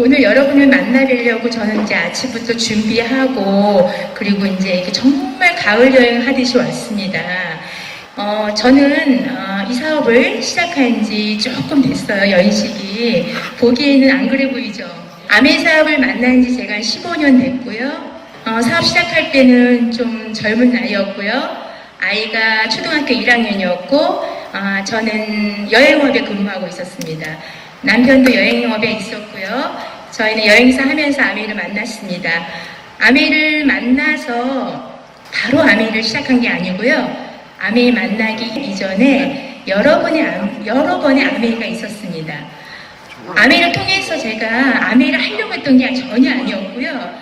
오늘 여러분을 만나뵈려고 저는 이제 아침부터 준비하고 그리고 이제 이렇게 정말 가을 여행 하듯이 왔습니다. 저는 이 사업을 시작한 지 조금 됐어요. 연식이. 보기에는 안 그래 보이죠. 아메 사업을 만난 지 제가 한 15년 됐고요. 사업 시작할 때는 좀 젊은 나이였고요. 아이가 초등학교 1학년이었고 저는 여행업에 근무하고 있었습니다. 남편도 여행업에 있었고요. 저희는 여행사 하면서 아메이를 만났습니다. 아메이를 만나서 바로 아메이를 시작한 게 아니고요. 아메이 만나기 이전에 여러 번의 아메이가 있었습니다. 아메이를 통해서 제가 아메이를 하려고 했던 게 전혀 아니었고요.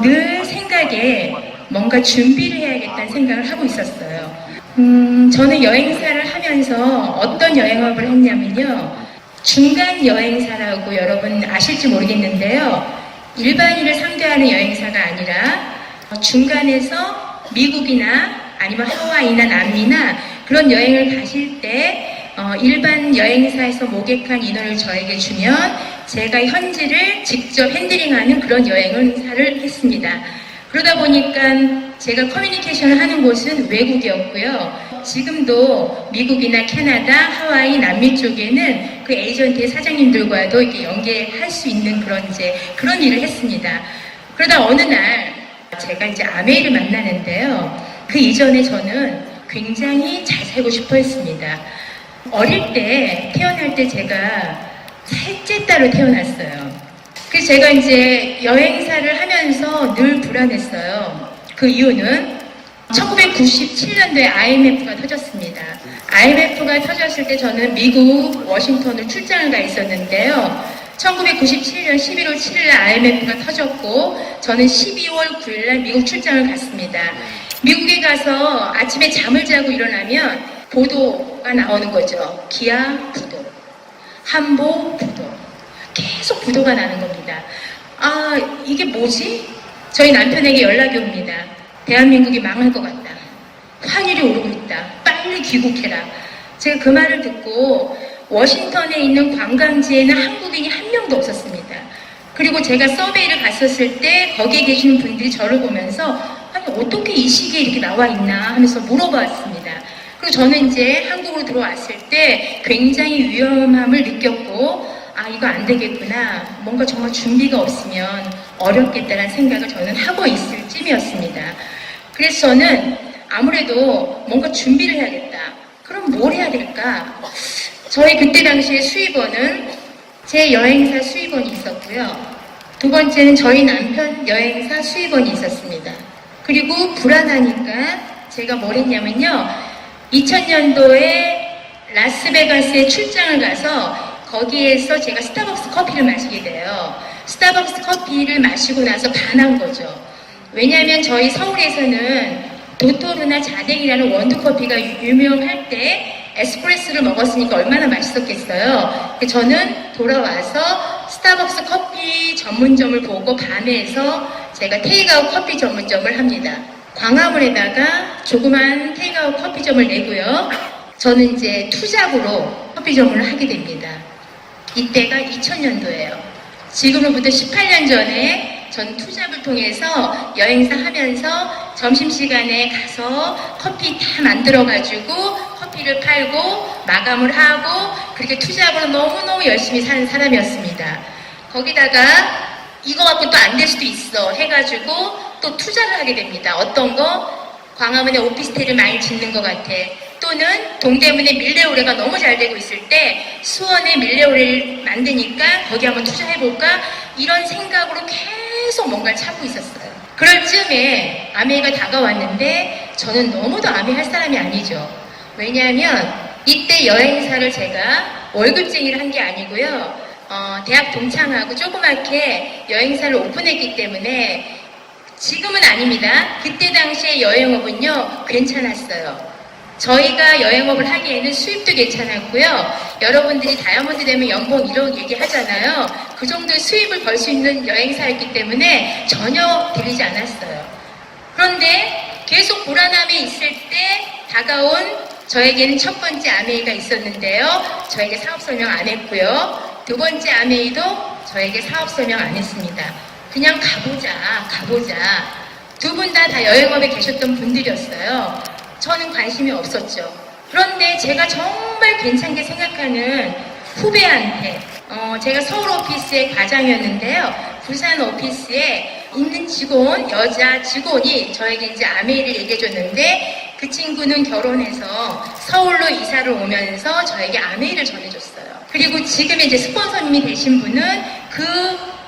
늘 생각에 뭔가 준비를 해야겠다는 생각을 하고 있었어요. 저는 여행사를 하면서 어떤 여행업을 했냐면요. 중간 여행사라고 여러분 아실지 모르겠는데요. 일반인을 상대하는 여행사가 아니라 중간에서 미국이나 아니면 하와이나 남미나 그런 여행을 가실 때 일반 여행사에서 모객한 인원을 저에게 주면 제가 현지를 직접 핸들링하는 그런 여행사를 했습니다. 그러다 보니까 제가 커뮤니케이션을 하는 곳은 외국이었고요. 지금도 미국이나 캐나다, 하와이, 남미 쪽에는 그 에이전트의 사장님들과도 이렇게 연계할 수 있는 그런 일을 했습니다. 그러다 어느 날 제가 이제 아메이를 만나는데요. 그 이전에 저는 굉장히 잘 살고 싶어 했습니다. 어릴 때, 태어날 때 제가 셋째 딸로 태어났어요. 그래서 제가 이제 여행사를 하면서 늘 불안했어요. 그 이유는 1997년도에 IMF가 터졌습니다. IMF가 터졌을 때 저는 미국 워싱턴을 출장을 가 있었는데요. 1997년 11월 7일 날 IMF가 터졌고 저는 12월 9일 날 미국 출장을 갔습니다. 미국에 가서 아침에 잠을 자고 일어나면 보도가 나오는 거죠. 기아 부도, 한보 부도. 계속 부도가 나는 겁니다. 이게 뭐지? 저희 남편에게 연락이 옵니다. 대한민국이 망할 것 같다. 환율이 오르고 있다. 빨리 귀국해라. 제가 그 말을 듣고 워싱턴에 있는 관광지에는 한국인이 한 명도 없었습니다. 그리고 제가 서베이를 갔었을 때 거기에 계시는 분들이 저를 보면서 아니 어떻게 이 시기에 이렇게 나와 있나 하면서 물어봤습니다. 그리고 저는 이제 한국으로 들어왔을 때 굉장히 위험함을 느꼈고 이거 안 되겠구나. 뭔가 정말 준비가 없으면 어렵겠다는 생각을 저는 하고 있을 쯤이었습니다. 그래서 저는 아무래도 뭔가 준비를 해야겠다. 그럼 뭘 해야 될까? 저희 그때 당시에 수입원은 제 여행사 수입원이 있었고요. 두 번째는 저희 남편 여행사 수입원이 있었습니다. 그리고 불안하니까 제가 뭘 했냐면요. 2000년도에 라스베가스에 출장을 가서 거기에서 제가 스타벅스 커피를 마시게 돼요. 스타벅스 커피를 마시고 나서 반한 거죠. 왜냐하면 저희 서울에서는 도토르나 자댕이라는 원두커피가 유명할 때 에스프레소를 먹었으니까 얼마나 맛있었겠어요. 저는 돌아와서 스타벅스 커피 전문점을 보고 밤에서 제가 테이크아웃 커피 전문점을 합니다. 광화문에다가 조그만 테이크아웃 커피점을 내고요. 저는 이제 투잡으로 커피점을 하게 됩니다. 이때가 2000년도예요. 지금으로부터 18년 전에 전 투잡을 통해서 여행사 하면서 점심시간에 가서 커피 다 만들어가지고 커피를 팔고 마감을 하고 그렇게 투잡으로 너무너무 열심히 사는 사람이었습니다. 거기다가 이거 갖고 또 안 될 수도 있어 해가지고 또 투자를 하게 됩니다. 어떤 거? 광화문에 오피스텔을 많이 짓는 것 같아. 또는 동대문에 밀레오레가 너무 잘 되고 있을 때 수원에 밀레오레를 만드니까 거기 한번 투자해볼까? 이런 생각으로 계속 뭔가를 찾고 있었어요. 그럴 즈음에 아메이가 다가왔는데 저는 너무도 아메이 할 사람이 아니죠. 왜냐하면 이때 여행사를 제가 월급쟁이를 한 게 아니고요. 대학 동창하고 조그맣게 여행사를 오픈했기 때문에 지금은 아닙니다. 그때 당시에 여행업은요 괜찮았어요. 저희가 여행업을 하기에는 수입도 괜찮았고요. 여러분들이 다이아몬드 되면 연봉 1억 얘기하잖아요. 그 정도의 수입을 벌 수 있는 여행사였기 때문에 전혀 들리지 않았어요. 그런데 계속 불안함에 있을 때 다가온 저에게는 첫 번째 아메이가 있었는데요. 저에게 사업 설명 안 했고요. 두 번째 아메이도 저에게 사업 설명 안 했습니다. 그냥 가보자. 두 분 다 여행업에 계셨던 분들이었어요. 저는 관심이 없었죠. 그런데 제가 정말 괜찮게 생각하는 후배한테 제가 서울 오피스의 과장이었는데요. 부산 오피스에 있는 여자 직원이 저에게 이제 아메이를 얘기해줬는데 그 친구는 결혼해서 서울로 이사를 오면서 저에게 아메이를 전해줬어요. 그리고 지금 이제 스폰서님이 되신 분은 그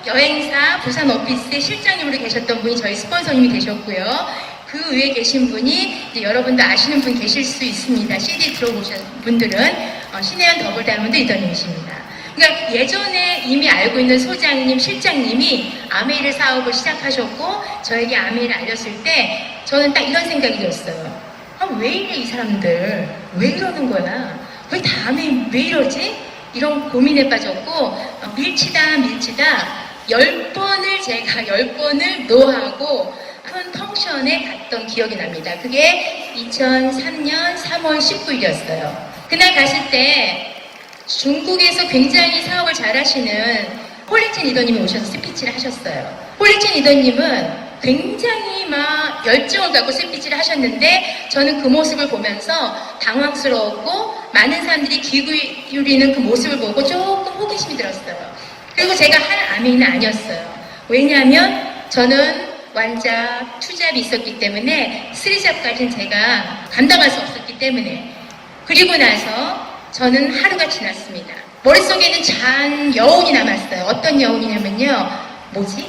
여행사 부산 오피스의 실장님으로 계셨던 분이 저희 스폰서님이 되셨고요. 그 위에 계신 분이 이제 여러분도 아시는 분 계실 수 있습니다. CD 들어보신 분들은 신혜연 더블 다이아몬드 리더님이십니다. 그러니까 예전에 이미 알고 있는 소장님, 실장님이 아메이를 사업을 시작하셨고 저에게 아메이를 알렸을 때 저는 딱 이런 생각이 들었어요. 왜 이래 이 사람들? 왜 이러는 거야? 왜 다 아메이 왜 이러지? 이런 고민에 빠졌고 밀치다 10번을 노하고 큰 펑션에 갔던 기억이 납니다. 그게 2003년 3월 19일이었어요. 그날 갔을 때 중국에서 굉장히 사업을 잘하시는 홀리친 리더님이 오셔서 스피치를 하셨어요. 홀리친 리더님은 굉장히 막 열정을 갖고 스피치를 하셨는데 저는 그 모습을 보면서 당황스러웠고 많은 사람들이 귀 기울이는 그 모습을 보고 조금 호기심이 들었어요. 그리고 제가 할 아메이는 아니었어요. 왜냐하면 저는 완잡, 투잡이 있었기 때문에 쓰리잡까지는 제가 감당할 수 없었기 때문에 그리고 나서 저는 하루가 지났습니다. 머릿속에는 잔 여운이 남았어요. 어떤 여운이냐면요. 뭐지?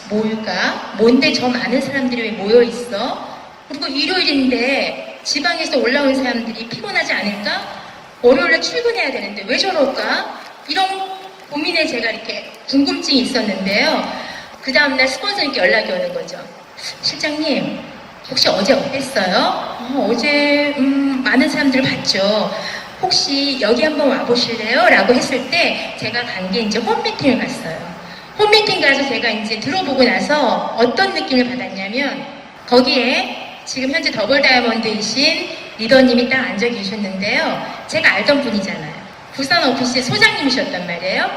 뭘까? 뭔데 저 많은 사람들이 왜 모여있어? 그리고 일요일인데 지방에서 올라온 사람들이 피곤하지 않을까? 월요일에 출근해야 되는데 왜 저럴까? 이런 고민에 제가 이렇게 궁금증이 있었는데요. 그 다음날 스폰서님께 연락이 오는 거죠. 실장님, 혹시 어제 어땠어요? 어제 많은 사람들을 봤죠. 혹시 여기 한번 와보실래요? 라고 했을 때 제가 간 게 이제 홈미팅을 갔어요. 홈미팅 가서 제가 이제 들어보고 나서 어떤 느낌을 받았냐면 거기에 지금 현재 더블 다이아몬드이신 리더님이 딱 앉아 계셨는데요. 제가 알던 분이잖아요. 부산 오피스의 소장님이셨단 말이에요.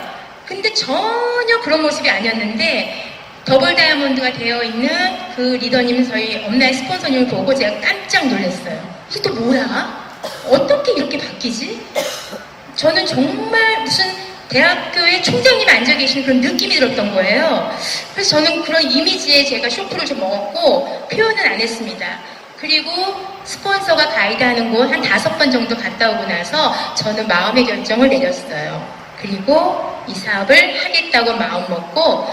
근데 전혀 그런 모습이 아니었는데 더블 다이아몬드가 되어 있는 그 리더님은 저희 업라인 스폰서님을 보고 제가 깜짝 놀랐어요. 이게 또 뭐야? 어떻게 이렇게 바뀌지? 저는 정말 무슨 대학교에 총장님 앉아 계신 그런 느낌이 들었던 거예요. 그래서 저는 그런 이미지에 제가 쇼크를 좀 먹었고 표현은 안 했습니다. 그리고 스폰서가 가이드하는 곳 한 5번 정도 갔다 오고 나서 저는 마음의 결정을 내렸어요. 그리고 이 사업을 하겠다고 마음 먹고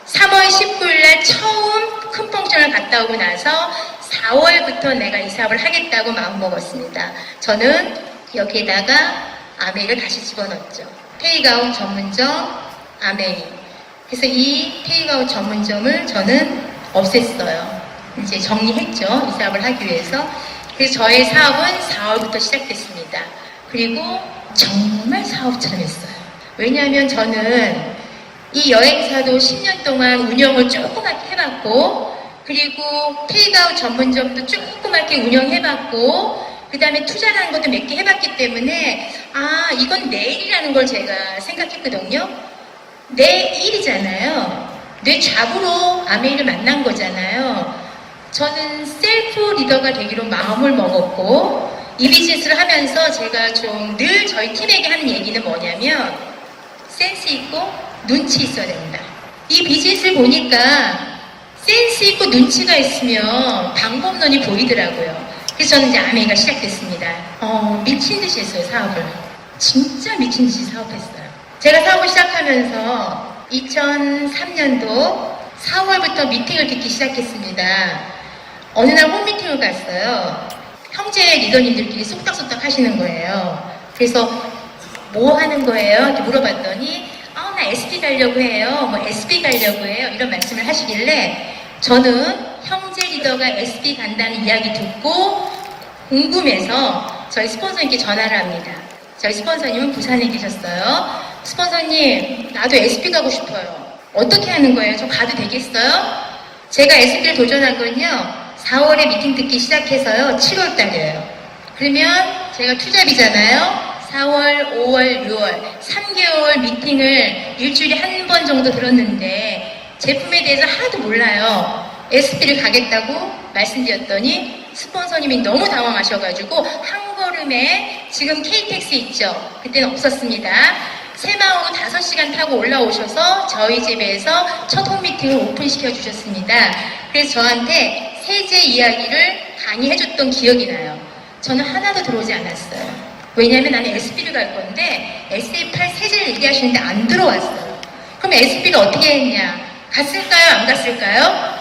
3월 19일 날 처음 큰 펑션을 갔다 오고 나서 4월부터 내가 이 사업을 하겠다고 마음 먹었습니다. 저는 여기에다가 아메이를 다시 집어넣었죠. 테이크아웃 전문점 아메이. 그래서 이 테이크아웃 전문점을 저는 없앴어요. 이제 정리했죠. 이 사업을 하기 위해서. 그래서 저의 사업은 4월부터 시작됐습니다. 그리고 정말 사업처럼 했어요. 왜냐하면 저는 이 여행사도 10년 동안 운영을 조그맣게 해봤고 그리고 테이크아웃 전문점도 조그맣게 운영해봤고 그 다음에 투자라는 것도 몇 개 해봤기 때문에 이건 내 일이라는 걸 제가 생각했거든요. 내 일이잖아요. 내 잡으로 아메이를 만난 거잖아요. 저는 셀프 리더가 되기로 마음을 먹었고 이 비즈니스를 하면서 제가 좀 늘 저희 팀에게 하는 얘기는 뭐냐면 센스 있고 눈치 있어야 된다. 이 비즈니스를 보니까 센스 있고 눈치가 있으면 방법론이 보이더라고요. 그래서 저는 이제 아메이가 시작됐습니다. 미친 듯이 했어요, 사업을. 진짜 미친 듯이 사업했어요. 제가 사업을 시작하면서 2003년도 4월부터 미팅을 듣기 시작했습니다. 어느 날 홈미팅을 갔어요. 형제 리더님들끼리 쏙닥쏙닥 하시는 거예요. 그래서 뭐 하는 거예요? 이렇게 물어봤더니 나 SP 가려고 해요. 뭐 SP 가려고 해요. 이런 말씀을 하시길래 저는 형제 리더가 SP 간다는 이야기 듣고 궁금해서 저희 스폰서님께 전화를 합니다. 저희 스폰서님은 부산에 계셨어요. 스폰서님, 나도 SP 가고 싶어요. 어떻게 하는 거예요? 저 가도 되겠어요? 제가 SP를 도전한 건요. 4월에 미팅 듣기 시작해서요. 7월 달이에요. 그러면 제가 투잡이잖아요. 4월, 5월, 6월 3개월 미팅을 일주일에 한 번 정도 들었는데 제품에 대해서 하나도 몰라요. SP를 가겠다고 말씀드렸더니 스폰서님이 너무 당황하셔가지고 한 걸음에 지금 KTX 있죠? 그때는 없었습니다. 새마을호 5시간 타고 올라오셔서 저희 집에서 첫 홈미팅을 오픈시켜 주셨습니다. 그래서 저한테 세제 이야기를 강의해줬던 기억이 나요. 저는 하나도 들어오지 않았어요. 왜냐하면 나는 SB를 갈 건데 SF8 세제를 얘기하시는데 안 들어왔어요. 그럼 SB를 어떻게 했냐? 갔을까요? 안 갔을까요?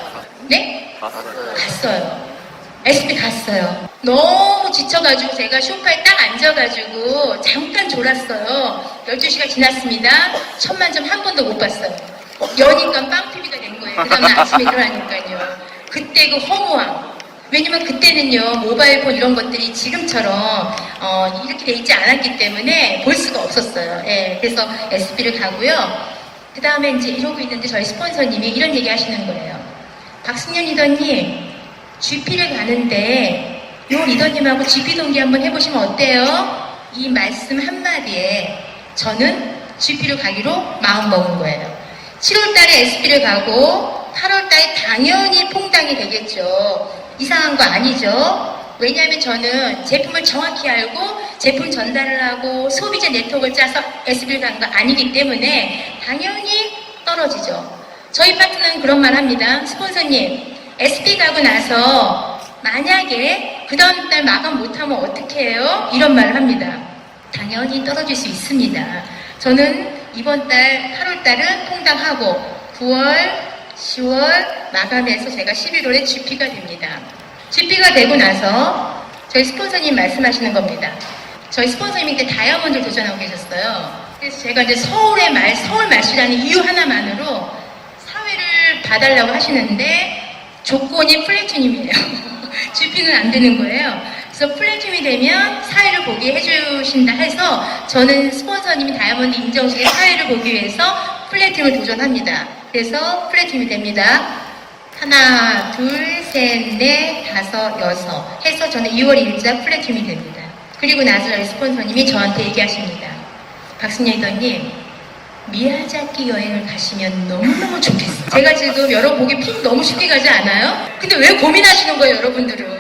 네? 갔어요. SB 갔어요. 너무 지쳐가지고 제가 소파에 딱 앉아가지고 잠깐 졸았어요. 12시가 지났습니다. 1000만점 한 번도 못 봤어요. 여니까 빵피비가 된 거예요. 그 다음날 아침에 일어나니까요. 그때 그 허무함. 왜냐면 그때는요 모바일폰 이런 것들이 지금처럼 이렇게 돼 있지 않았기 때문에 볼 수가 없었어요. 예, 그래서 SB를 가고요. 그 다음에 이제 이러고 있는데 저희 스폰서님이 이런 얘기 하시는 거예요. 박승현 리더님, GP를 가는데 요 리더님하고 GP 동기 한번 해보시면 어때요? 이 말씀 한마디에 저는 GP를 가기로 마음먹은 거예요. 7월달에 SB를 가고 8월달에 당연히 퐁당이 되겠죠. 이상한 거 아니죠? 왜냐하면 저는 제품을 정확히 알고 제품 전달을 하고 소비자 네트워크를 짜서 SB를 간 거 아니기 때문에 당연히 떨어지죠. 저희 파트너는 그런 말 합니다. 스폰서님, SB 가고 나서 만약에 그 다음 달 마감 못하면 어떻게 해요? 이런 말을 합니다. 당연히 떨어질 수 있습니다. 저는 이번 달 8월 달은 퐁당하고 9월 10월 마감해서 제가 11월에 GP가 됩니다. GP가 되고 나서 저희 스폰서님 말씀하시는 겁니다. 저희 스폰서님이 그때 다이아몬드를 도전하고 계셨어요. 그래서 제가 이제 서울 말씨라는 이유 하나만으로 사회를 봐달라고 하시는데 조건이 플래티늄이에요. GP는 안 되는 거예요. 그래서 플래티늄이 되면 사회를 보게 해주신다 해서 저는 스폰서님이 다이아몬드 인정식의 사회를 보기 위해서 플래티늄을 도전합니다. 그래서 플래티늄이 됩니다. 하나, 둘, 셋, 넷, 다섯, 여섯 해서 저는 2월 2일자 플래티늄이 됩니다. 그리고 나서 저희 스폰서님이 저한테 얘기하십니다. 박승현 리더님, 미야자키 여행을 가시면 너무너무 좋겠어요. 제가 지금 여러분 보기 핀 너무 쉽게 가지 않아요? 근데 왜 고민하시는 거예요, 여러분들은?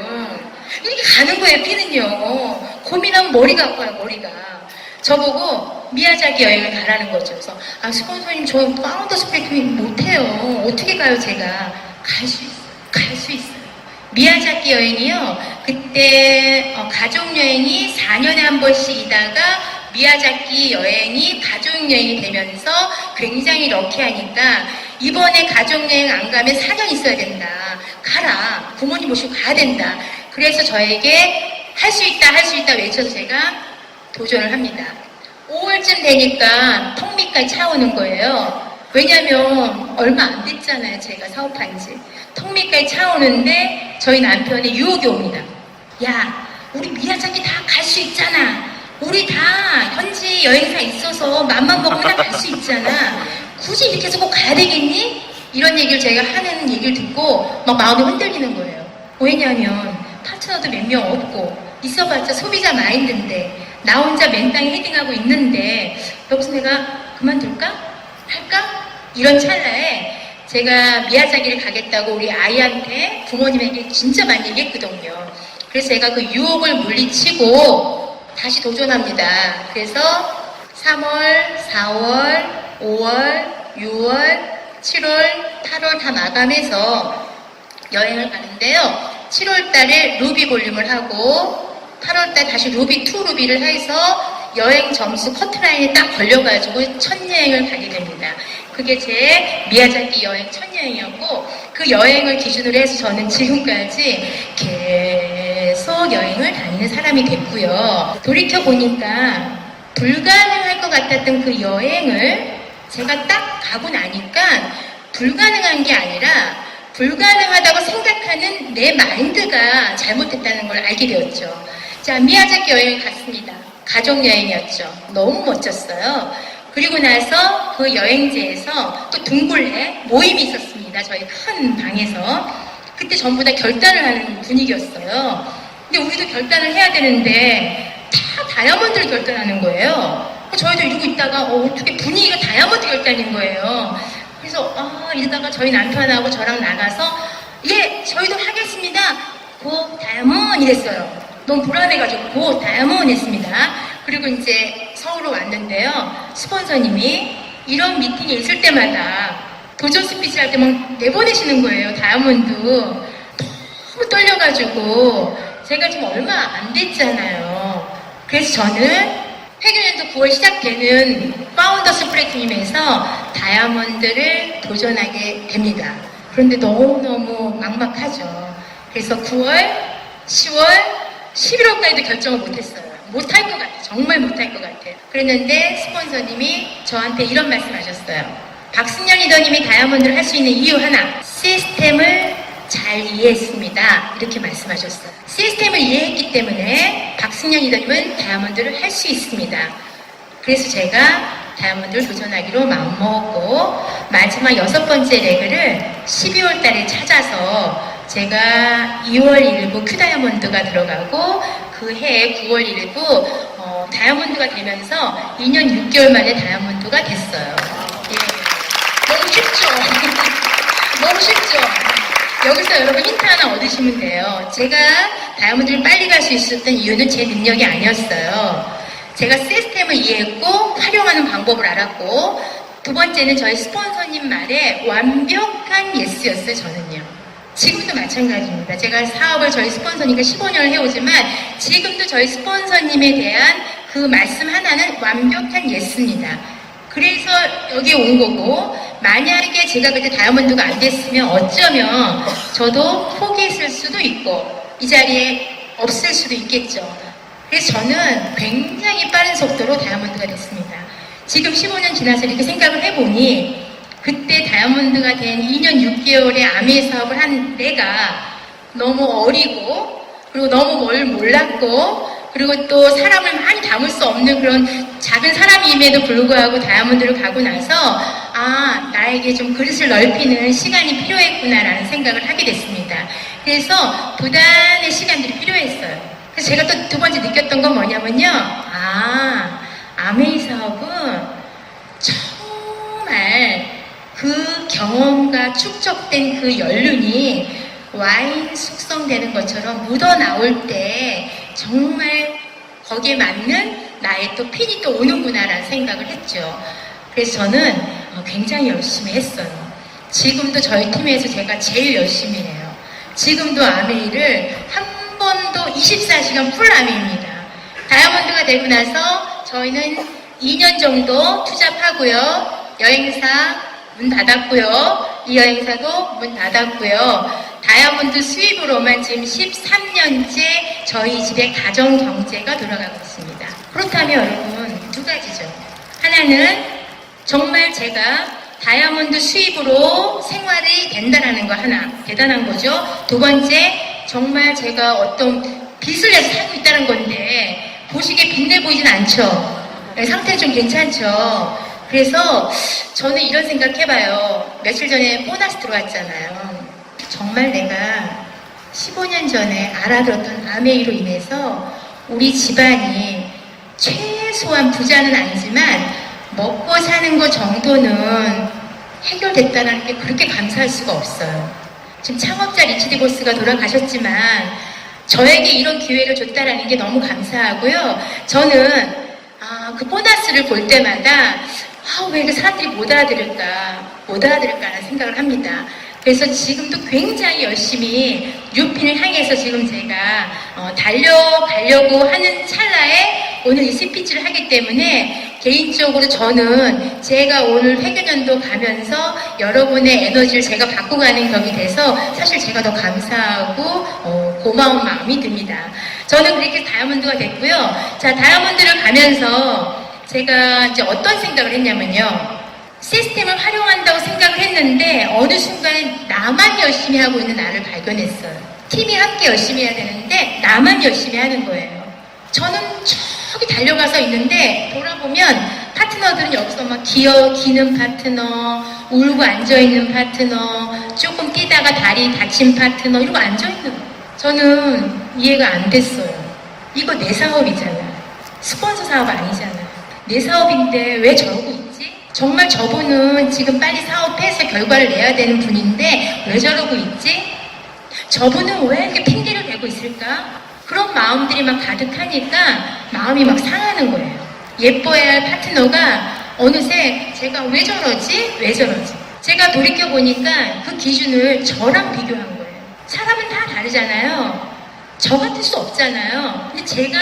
이렇게 가는 거예요, 피는요. 고민하면 머리가 아파요, 머리가. 저보고 미야자키 여행을 가라는 거죠. 그래서 스폰서님 저 파운더 스펙팅 못해요. 어떻게 가요 제가? 갈 수 있어요. 미야자키 여행이요. 그때 가족여행이 4년에 한 번씩이다가 미야자키 여행이 가족여행이 되면서 굉장히 럭키하니까 이번에 가족여행 안 가면 4년 있어야 된다. 가라. 부모님 모시고 가야 된다. 그래서 저에게 할 수 있다 외쳐서 제가 도전을 합니다. 5월쯤 되니까 턱밑까지 차오는 거예요. 왜냐면 얼마 안 됐잖아요. 제가 사업한 지. 턱밑까지 차오는데 저희 남편의 유혹이 옵니다. 야, 우리 미야자키 다 갈 수 있잖아. 우리 다 현지 여행사 있어서 맘만 먹으면 다 갈 수 있잖아. 굳이 이렇게 해서 꼭 가야 되겠니? 이런 얘기를 제가 하는 얘기를 듣고 막 마음이 흔들리는 거예요. 왜냐면 파트너도 몇 명 없고 있어봤자 소비자 마인드인데 나 혼자 맨땅에 헤딩하고 있는데 여기서 내가 그만둘까? 할까? 이런 찰나에 제가 미야자키를 가겠다고 우리 아이한테 부모님에게 진짜 많이 얘기했거든요. 그래서 제가 그 유혹을 물리치고 다시 도전합니다. 그래서 3월, 4월, 5월, 6월, 7월, 8월 다 마감해서 여행을 가는데요. 7월 달에 루비 볼륨을 하고 8월 달 다시 루비2 루비를 해서 여행 점수 커트라인에 딱 걸려가지고 첫 여행을 가게 됩니다. 그게 제 미야자키 여행 첫 여행이었고 그 여행을 기준으로 해서 저는 지금까지 계속 여행을 다니는 사람이 됐고요. 돌이켜보니까 불가능할 것 같았던 그 여행을 제가 딱 가고 나니까 불가능한 게 아니라 불가능하다고 생각하는 내 마인드가 잘못됐다는 걸 알게 되었죠. 자, 미야자키 여행을 갔습니다. 가족여행이었죠. 너무 멋졌어요. 그리고 나서 그 여행지에서 또 둥굴레 모임이 있었습니다. 저희 큰 방에서. 그때 전부 다 결단을 하는 분위기였어요. 근데 우리도 결단을 해야 되는데 다 다이아몬드를 결단하는 거예요. 저희도 이러고 있다가 어떻게 분위기가 다이아몬드 결단인 거예요. 그래서 이러다가 저희 남편하고 저랑 나가서 예, 저희도 하겠습니다. 고 다이아몬드 이랬어요. 너무 불안해가지고 고 다이아몬드 했습니다. 그리고 이제 서울로 왔는데요. 스폰서님이 이런 미팅이 있을 때마다 도전 스피치 할 때 막 내보내시는 거예요. 다이아몬드. 너무 떨려가지고 제가 지금 얼마 안 됐잖아요. 그래서 저는 회계년도 9월 시작되는 파운더스 플래티넘에서 다이아몬드를 도전하게 됩니다. 그런데 너무너무 막막하죠. 그래서 9월, 10월, 11월까지도 결정을 못했어요. 못할 것 같아요. 정말 못할 것 같아요. 그랬는데 스폰서님이 저한테 이런 말씀 하셨어요. 박승현 리더님이 다이아몬드를 할 수 있는 이유 하나, 시스템을 잘 이해했습니다. 이렇게 말씀하셨어요. 시스템을 이해했기 때문에 박승현 리더님은 다이아몬드를 할 수 있습니다. 그래서 제가 다이아몬드를 도전하기로 마음먹었고 마지막 6번째 레그를 12월 달에 찾아서 제가 2월 1부 큐다이아몬드가 들어가고 그 해에 9월 1부 다이아몬드가 되면서 2년 6개월 만에 다이아몬드가 됐어요. 예. 너무 쉽죠? 너무 쉽죠? 여기서 여러분 힌트 하나 얻으시면 돼요. 제가 다이아몬드를 빨리 갈 수 있었던 이유는 제 능력이 아니었어요. 제가 시스템을 이해했고 활용하는 방법을 알았고 두 번째는 저희 스폰서님 말에 완벽한 예스였어요. 저는요. 지금도 마찬가지입니다. 제가 사업을 저희 스폰서님과 15년을 해오지만 지금도 저희 스폰서님에 대한 그 말씀 하나는 완벽한 예스입니다. 그래서 여기에 온 거고 만약에 제가 그때 다이아몬드가 안 됐으면 어쩌면 저도 포기했을 수도 있고 이 자리에 없을 수도 있겠죠. 그래서 저는 굉장히 빠른 속도로 다이아몬드가 됐습니다. 지금 15년 지나서 이렇게 생각을 해보니 그때 다이아몬드가 된 2년 6개월의 아메이 사업을 한 내가 너무 어리고 그리고 너무 뭘 몰랐고 그리고 또 사람을 많이 담을 수 없는 그런 작은 사람임에도 불구하고 다이아몬드를 가고 나서 나에게 좀 그릇을 넓히는 시간이 필요했구나라는 생각을 하게 됐습니다. 그래서 부단의 시간들이 필요했어요. 그래서 제가 또 두 번째 느꼈던 건 뭐냐면요. 아메이 사업은 정말 그 경험과 축적된 그 연륜이 와인 숙성되는 것처럼 묻어나올 때 정말 거기에 맞는 나의 또 핀이 또 오는구나라는 생각을 했죠. 그래서 저는 굉장히 열심히 했어요. 지금도 저희 팀에서 제가 제일 열심히 해요. 지금도 아메이를 한 번도 24시간 풀 아메이입니다. 다이아몬드가 되고 나서 저희는 2년 정도 투잡하고요. 여행사 문 닫았고요. 이 여행사도 문 닫았고요. 다이아몬드 수입으로만 지금 13년째 저희 집의 가정 경제가 돌아가고 있습니다. 그렇다면 여러분 두 가지죠. 하나는 정말 제가 다이아몬드 수입으로 생활이 된다는 거 하나 대단한 거죠. 두 번째 정말 제가 어떤 빚을 내서 살고 있다는 건데 보시기에 빚내 보이진 않죠. 상태는 좀 괜찮죠. 그래서 저는 이런 생각 해봐요. 며칠 전에 보너스 들어왔잖아요. 정말 내가 15년 전에 알아들었던 아메이로 인해서 우리 집안이 최소한 부자는 아니지만 먹고 사는 것 정도는 해결됐다는 게 그렇게 감사할 수가 없어요. 지금 창업자 리치디 보스가 돌아가셨지만 저에게 이런 기회를 줬다는 게 너무 감사하고요. 저는 그 보너스를 볼 때마다 왜 그 사람들이 못 알아들을까라는 생각을 합니다. 그래서 지금도 굉장히 열심히 뉴핀을 향해서 지금 제가 달려가려고 하는 찰나에 오늘 이 스피치를 하기 때문에 개인적으로 저는 제가 오늘 회계년도 가면서 여러분의 에너지를 제가 받고 가는 격이 돼서 사실 제가 더 감사하고 고마운 마음이 듭니다. 저는 그렇게 다이아몬드가 됐고요. 자, 다이아몬드를 가면서 제가 이제 어떤 생각을 했냐면요. 시스템을 활용한다고 생각을 했는데 어느 순간에 나만 열심히 하고 있는 나를 발견했어요. 팀이 함께 열심히 해야 되는데 나만 열심히 하는 거예요. 저는 저기 달려가서 있는데 돌아보면 파트너들은 여기서 막 기는 파트너, 울고 앉아있는 파트너, 조금 뛰다가 다리 다친 파트너 이러고 앉아있는 거예요. 저는 이해가 안 됐어요. 이거 내 사업이잖아요. 스폰서 사업 아니잖아요. 내 사업인데 왜 저러고 있지? 정말 저분은 지금 빨리 사업해서 결과를 내야 되는 분인데 왜 저러고 있지? 저분은 왜 이렇게 핑계를 대고 있을까? 그런 마음들이 막 가득하니까 마음이 막 상하는 거예요. 예뻐야 할 파트너가 어느새 제가 왜 저러지? 왜 저러지? 제가 돌이켜보니까 그 기준을 저랑 비교한 거예요. 사람은 다 다르잖아요. 저 같을 수 없잖아요. 근데 제가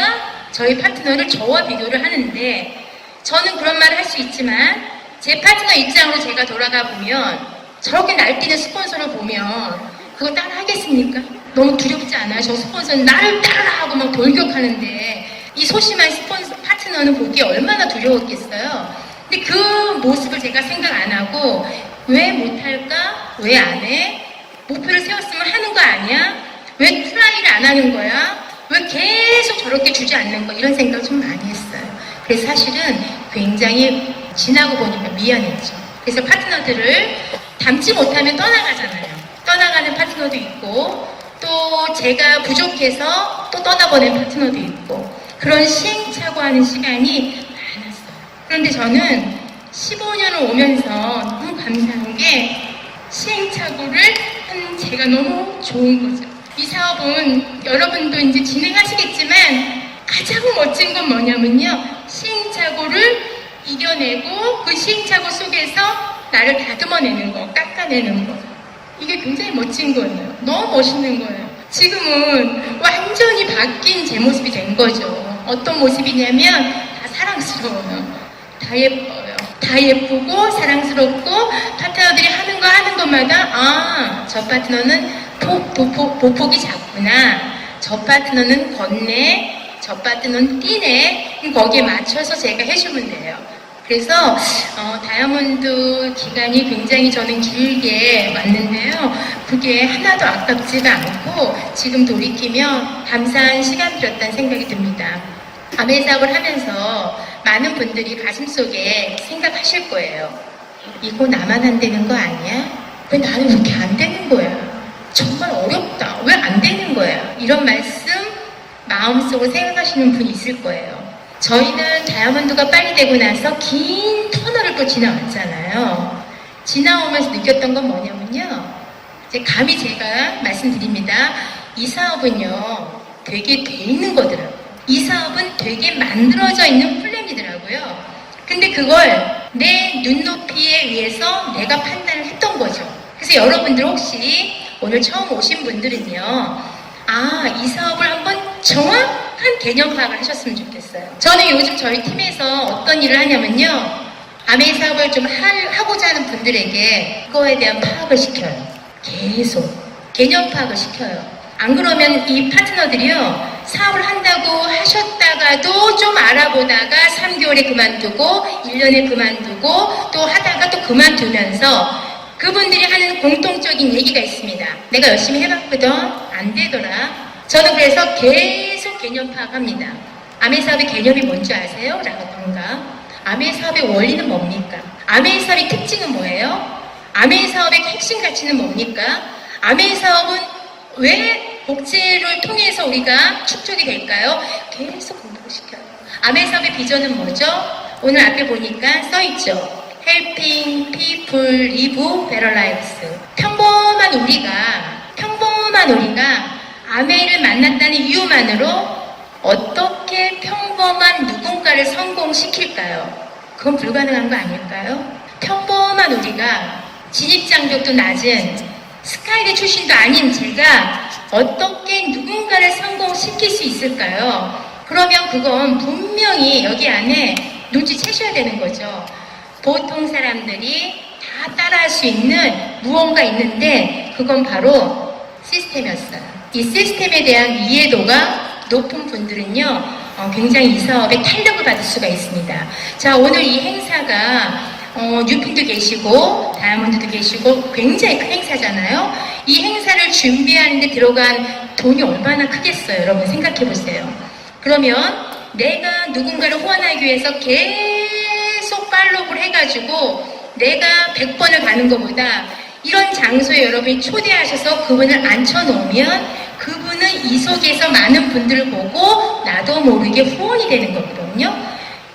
저희 파트너를 저와 비교를 하는데 저는 그런 말을 할 수 있지만 제 파트너 입장으로 제가 돌아가 보면 저렇게 날뛰는 스폰서를 보면 그거 따라 하겠습니까? 너무 두렵지 않아요? 저 스폰서는 나를 따라하고 막 돌격하는데 이 소심한 스폰서 파트너는 보기에 얼마나 두려웠겠어요? 근데 그 모습을 제가 생각 안 하고 왜 못할까? 왜 안 해? 목표를 세웠으면 하는 거 아니야? 왜 트라이를 안 하는 거야? 왜 계속 저렇게 주지 않는 거야? 이런 생각을 좀 많이 했어요. 그래서 사실은 굉장히 지나고 보니까 미안했죠. 그래서 파트너들을 닮지 못하면 떠나가잖아요. 떠나가는 파트너도 있고 또 제가 부족해서 또 떠나보낸 파트너도 있고 그런 시행착오하는 시간이 많았어요. 그런데 저는 15년을 오면서 너무 감사한 게 시행착오를 한 제가 너무 좋은 거죠. 이 사업은 여러분도 이제 진행하시겠지만 가장 멋진 건 뭐냐면요. 시행착오를 이겨내고 그 시행착오 속에서 나를 다듬어내는 거, 깎아내는 거. 이게 굉장히 멋진 거예요. 너무 멋있는 거예요. 지금은 완전히 바뀐 제 모습이 된 거죠. 어떤 모습이냐면 다 사랑스러워요. 다 예뻐요. 다 예쁘고 사랑스럽고 파트너들이 하는 것마다 아, 저 파트너는 보폭이 작구나. 저 파트너는 걷네. 저 파트너는 뛰네. 거기에 맞춰서 제가 해주면 돼요. 그래서 다이아몬드 기간이 굉장히 저는 길게 왔는데요. 그게 하나도 아깝지가 않고 지금 돌이키면 감사한 시간이었다는 생각이 듭니다. 아메 사업을 하면서 많은 분들이 가슴속에 생각하실 거예요. 이거 나만 안 되는 거 아니야? 왜 나는 이렇게 안 되는 거야? 정말 어렵다. 왜 안 되는 거야? 이런 말씀 마음속으로 생각하시는 분이 있을 거예요. 저희는 다이아몬드가 빨리 되고 나서 긴 터널을 또 지나왔잖아요. 지나오면서 느꼈던 건 뭐냐면요. 이제 감히 제가 말씀드립니다. 이 사업은요, 되게 돼 있는 거더라고요. 이 사업은 되게 만들어져 있는 플랜이더라고요. 근데 그걸 내 눈높이에 의해서 내가 판단을 했던 거죠. 그래서 여러분들 혹시 오늘 처음 오신 분들은요, 아, 이 사업을 한번 정확한 개념 파악을 하셨으면 좋겠어요. 저는 요즘 저희 팀에서 어떤 일을 하냐면요. 아메이 사업을 좀 하고자 하는 분들에게 그거에 대한 파악을 시켜요. 계속. 개념 파악을 시켜요. 안 그러면 이 파트너들이요. 사업을 한다고 하셨다가도 좀 알아보다가 3개월에 그만두고 1년에 그만두고 또 하다가 또 그만두면서 그분들이 하는 공통적인 얘기가 있습니다. 내가 열심히 해봤거든. 안 되더라. 저는 그래서 계속 개념 파악합니다. 아메 사업의 개념이 뭔지 아세요? 라던가. 아메 사업의 원리는 뭡니까? 아메 사업의 특징은 뭐예요? 아메 사업의 핵심 가치는 뭡니까? 아메 사업은 왜 복제를 통해서 우리가 축적이 될까요? 계속 공부를 시켜요. 아메 사업의 비전은 뭐죠? 오늘 앞에 보니까 써있죠. Helping people live better lives. 평범한 우리가 아메이를 만났다는 이유만으로 어떻게 평범한 누군가를 성공시킬까요? 그건 불가능한 거 아닐까요? 평범한 우리가 진입장벽도 낮은 스카이대 출신도 아닌 제가 어떻게 누군가를 성공시킬 수 있을까요? 그러면 그건 분명히 여기 안에 눈치채셔야 되는 거죠. 보통 사람들이 다 따라할 수 있는 무언가 있는데 그건 바로 시스템이었어요. 이 시스템에 대한 이해도가 높은 분들은요. 굉장히 이 사업에 탄력을 받을 수가 있습니다. 자, 오늘 이 행사가 뉴핀도 계시고 다이아몬드도 계시고 굉장히 큰 행사잖아요. 이 행사를 준비하는데 들어간 돈이 얼마나 크겠어요. 여러분 생각해 보세요. 그러면 내가 누군가를 후원하기 위해서 계속 팔로우를 해가지고 내가 100번을 가는 것보다 이런 장소에 여러분이 초대하셔서 그분을 앉혀놓으면 그분은 이 속에서 많은 분들을 보고 나도 모르게 후원이 되는 거거든요.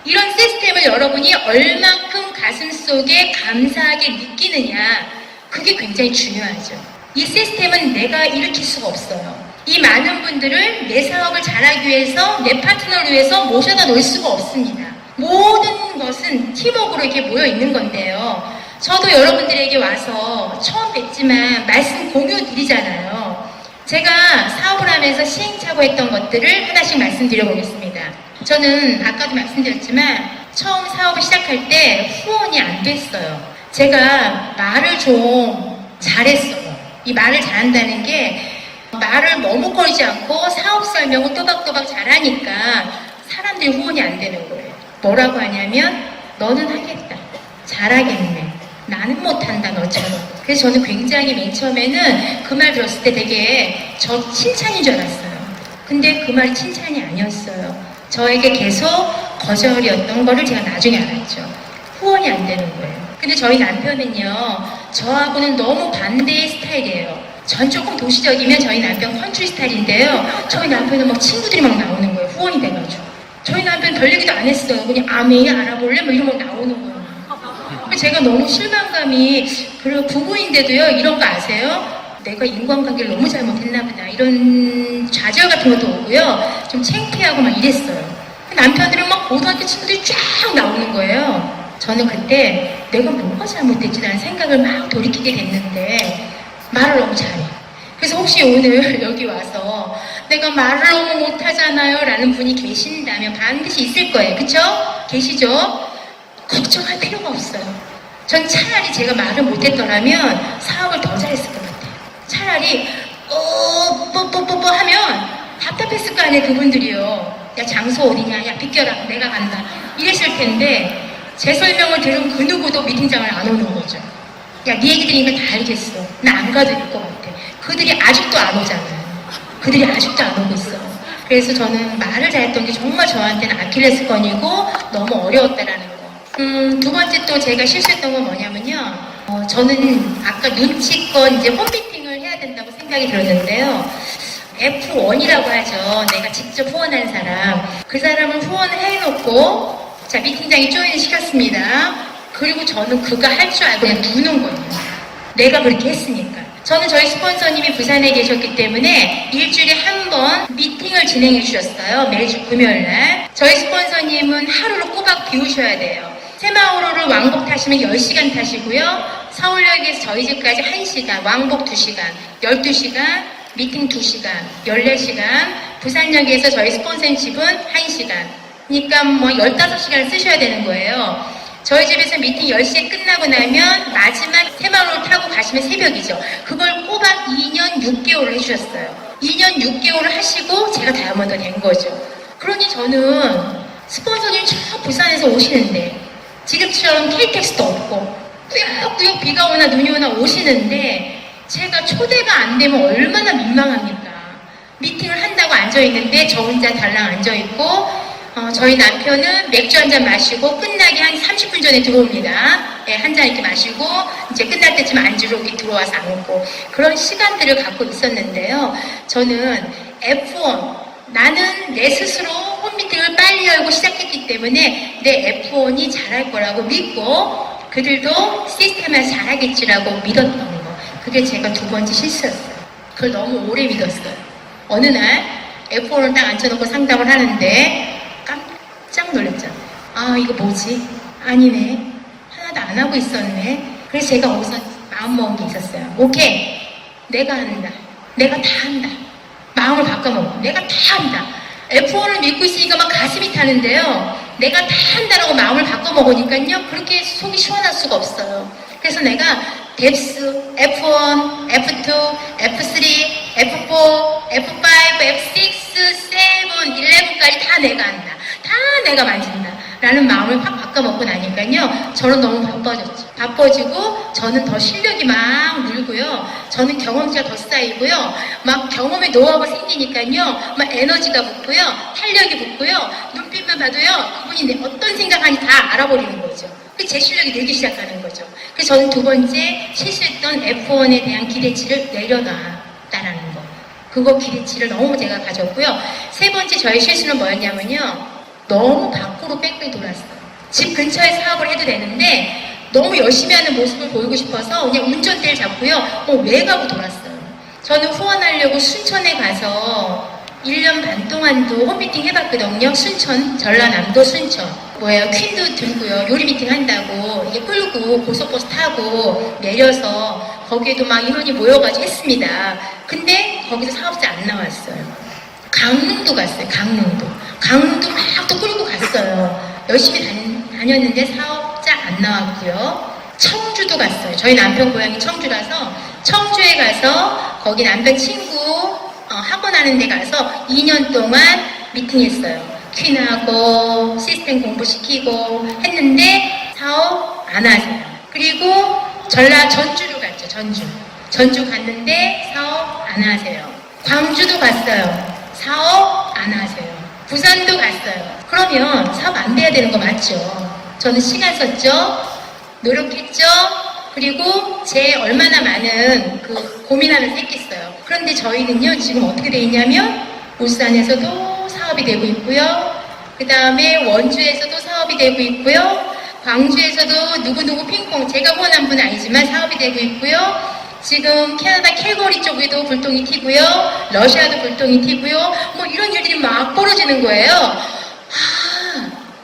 이런 시스템을 여러분이 얼만큼 가슴속에 감사하게 느끼느냐, 그게 굉장히 중요하죠. 이 시스템은 내가 일으킬 수가 없어요. 이 많은 분들을 내 사업을 잘하기 위해서, 내 파트너를 위해서 모셔다 놓을 수가 없습니다. 모든 것은 팀워크로 이렇게 모여 있는 건데요. 저도 여러분들에게 와서 처음 뵙지만 말씀 공유 드리잖아요. 제가 사업을 하면서 시행착오했던 것들을 하나씩 말씀드려보겠습니다. 저는 아까도 말씀드렸지만 처음 사업을 시작할 때 후원이 안 됐어요. 제가 말을 좀 잘했어요. 이 말을 잘한다는 게 말을 머뭇거리지 않고 사업 설명을 또박또박 잘하니까 사람들이 후원이 안 되는 거예요. 뭐라고 하냐면 너는 하겠다. 잘하겠네. 나는 못한다 너처럼. 그래서 저는 굉장히 맨 처음에는 그 말 들었을 때 되게 저 칭찬인 줄 알았어요. 근데 그 말이 칭찬이 아니었어요. 저에게 계속 거절이었던 거를 제가 나중에 알았죠. 후원이 안 되는 거예요. 근데 저희 남편은요, 저하고는 너무 반대의 스타일이에요. 전 조금 도시적이면 저희 남편 컨트리 스타일인데요. 저희 남편은 막 친구들이 막 나오는 거예요. 후원이 돼가지고. 저희 남편 별 얘기도 안 했어요. 그냥 아메이 알아볼래? 뭐 이런 거 나오는 거예요. 제가 너무 실망감이, 그리고 부부인데도요, 이런 거 아세요? 내가 인간관계를 너무 잘못했나 보다. 이런 좌절 같은 것도 오고요. 좀 창피하고 막 이랬어요. 남편들은 막 고등학교 친구들이 쫙 나오는 거예요. 저는 그때 내가 뭐가 잘못됐지라는 생각을 막 돌이키게 됐는데 말을 너무 잘해. 그래서 혹시 오늘 여기 와서 내가 말을 너무 못하잖아요 라는 분이 계신다면 반드시 있을 거예요. 그쵸? 계시죠? 걱정할 필요가 없어요. 전 차라리 제가 말을 못했더라면 사업을 더 잘했을 것 같아요. 차라리 뽀뽀뽀뽀 하면 답답했을 거 아니에요. 그분들이요. 야 장소 어디냐, 야 비켜라, 내가 간다 이랬을 텐데 제 설명을 들은 그 누구도 미팅장을 안 오는 거죠. 야 네 얘기 들으니까 다 알겠어. 나 안 가도 될 것 같아. 그들이 아직도 안 오잖아요. 그들이 아직도 안 오고 있어요. 그래서 저는 말을 잘했던 게 정말 저한테는 아킬레스건이고 너무 어려웠다라는 거. 두 번째 또 제가 실수했던 건 뭐냐면요. 저는 아까 눈치껏 이제 홈미팅을 해야 된다고 생각이 들었는데요. F1이라고 하죠. 내가 직접 후원한 사람. 그 사람을 후원을 해놓고 자 미팅장에 조인을 시켰습니다. 그리고 저는 그가 할 줄 알고 그냥 두는 거예요. 내가 그렇게 했으니까. 저는 저희 스폰서님이 부산에 계셨기 때문에 일주일에 한 번 미팅을 진행해 주셨어요. 매주 금요일날. 저희 스폰서님은 하루를 꼬박 비우셔야 돼요. 새마을호를 왕복 타시면 10시간 타시고요. 서울역에서 저희 집까지 1시간, 왕복 2시간, 12시간, 미팅 2시간, 14시간, 부산역에서 저희 스폰서님 집은 1시간. 그러니까 뭐 15시간을 쓰셔야 되는 거예요. 저희 집에서 미팅 10시에 끝나고 나면 마지막 새마을호를 타고 가시면 새벽이죠. 그걸 꼬박 2년 6개월을 해주셨어요. 2년 6개월을 하시고 제가 다이아몬드가 된 거죠. 그러니 저는 스폰서님 저 부산에서 오시는데 지금처럼 KTX도 없고 꾸역꾸역 비가 오나 눈이 오나 오시는데 제가 초대가 안 되면 얼마나 민망합니까. 미팅을 한다고 앉아있는데 저 혼자 달랑 앉아있고 저희 남편은 맥주 한 잔 마시고 끝나기 한 30분 전에 들어옵니다. 네, 한 잔 이렇게 마시고 이제 끝날 때쯤 안주로 이렇게 들어와서 앉고 그런 시간들을 갖고 있었는데요. 저는 F1 나는 내 스스로 홈미팅을 빨리 열고 시작했기 때문에 내 F1이 잘할 거라고 믿고 그들도 시스템을 잘하겠지라고 믿었던 거. 그게 제가 두 번째 실수였어요. 그걸 너무 오래 믿었어요. 어느 날 F1을 딱 앉혀놓고 상담을 하는데 깜짝 놀랐잖아요. 아 이거 뭐지? 아니네. 하나도 안 하고 있었네. 그래서 제가 우선 마음먹은 게 있었어요. 오케이. 내가 한다. 내가 다 한다. 마음을 바꿔먹어. 내가 다 한다. F1을 믿고 있으니까 막 가슴이 타는데요. 내가 다 한다라고 마음을 바꿔먹으니까요. 그렇게 속이 시원할 수가 없어요. 그래서 내가 뎁스, F1, F2, F3, F4, F5, F6, 7, 11까지 다 내가 한다. 다 내가 만진다. 라는 마음을 확 바꿔먹고 나니까요. 저는 너무 바빠졌죠. 바빠지고 저는 더 실력이 막 늘고요. 저는 경험치가 더 쌓이고요. 막 경험의 노하우가 생기니까요. 막 에너지가 붙고요. 탄력이 붙고요. 눈빛만 봐도요. 그분이 내 어떤 생각하는지 다 알아버리는 거죠. 제 실력이 늘기 시작하는 거죠. 그래서 저는 두 번째 실수했던 F1에 대한 기대치를 내려놨다라는 거. 그거 기대치를 너무 제가 가졌고요. 세 번째 저의 실수는 뭐였냐면요. 너무 밖으로 뺑뺑 돌았어요. 집 근처에 사업을 해도 되는데 너무 열심히 하는 모습을 보이고 싶어서 그냥 운전대를 잡고요. 외곽으로 돌았어요. 저는 후원하려고 순천에 가서 1년 반 동안도 홈미팅 해봤거든요. 순천, 전라남도 순천. 퀸도 들고요. 요리 미팅 한다고 이게 끌고 고속버스 타고 내려서 거기에도 막 인원이 모여가지고 했습니다. 근데 거기서 사업자 안 나왔어요. 강릉도 갔어요. 강릉도 막 또 끌고 갔어요. 열심히 다녔는데 사업자 안 나왔고요. 청주도 갔어요. 저희 남편 고향이 청주라서 청주에 가서 거기 남편 친구 학원 하는 데 가서 2년 동안 미팅했어요. 퀸하고 시스템 공부시키고 했는데 사업 안 하세요. 그리고 전주로 갔죠. 전주 갔는데 사업 안 하세요. 광주도 갔어요. 사업 안 하세요. 부산도 갔어요. 그러면 사업 안 돼야 되는 거 맞죠? 저는 시간 썼죠. 노력했죠. 그리고 제 얼마나 많은 그 고민함을 했겠어요. 그런데 저희는요 지금 어떻게 돼 있냐면 울산에서도 사업이 되고 있고요. 그 다음에 원주에서도 사업이 되고 있고요. 광주에서도 누구누구 핑퐁 제가 후원한 분은 아니지만 사업이 되고 있고요. 지금 캐나다 캘거리 쪽에도 불똥이 튀고요. 러시아도 불똥이 튀고요. 뭐 이런 일들이 막 벌어지는 거예요.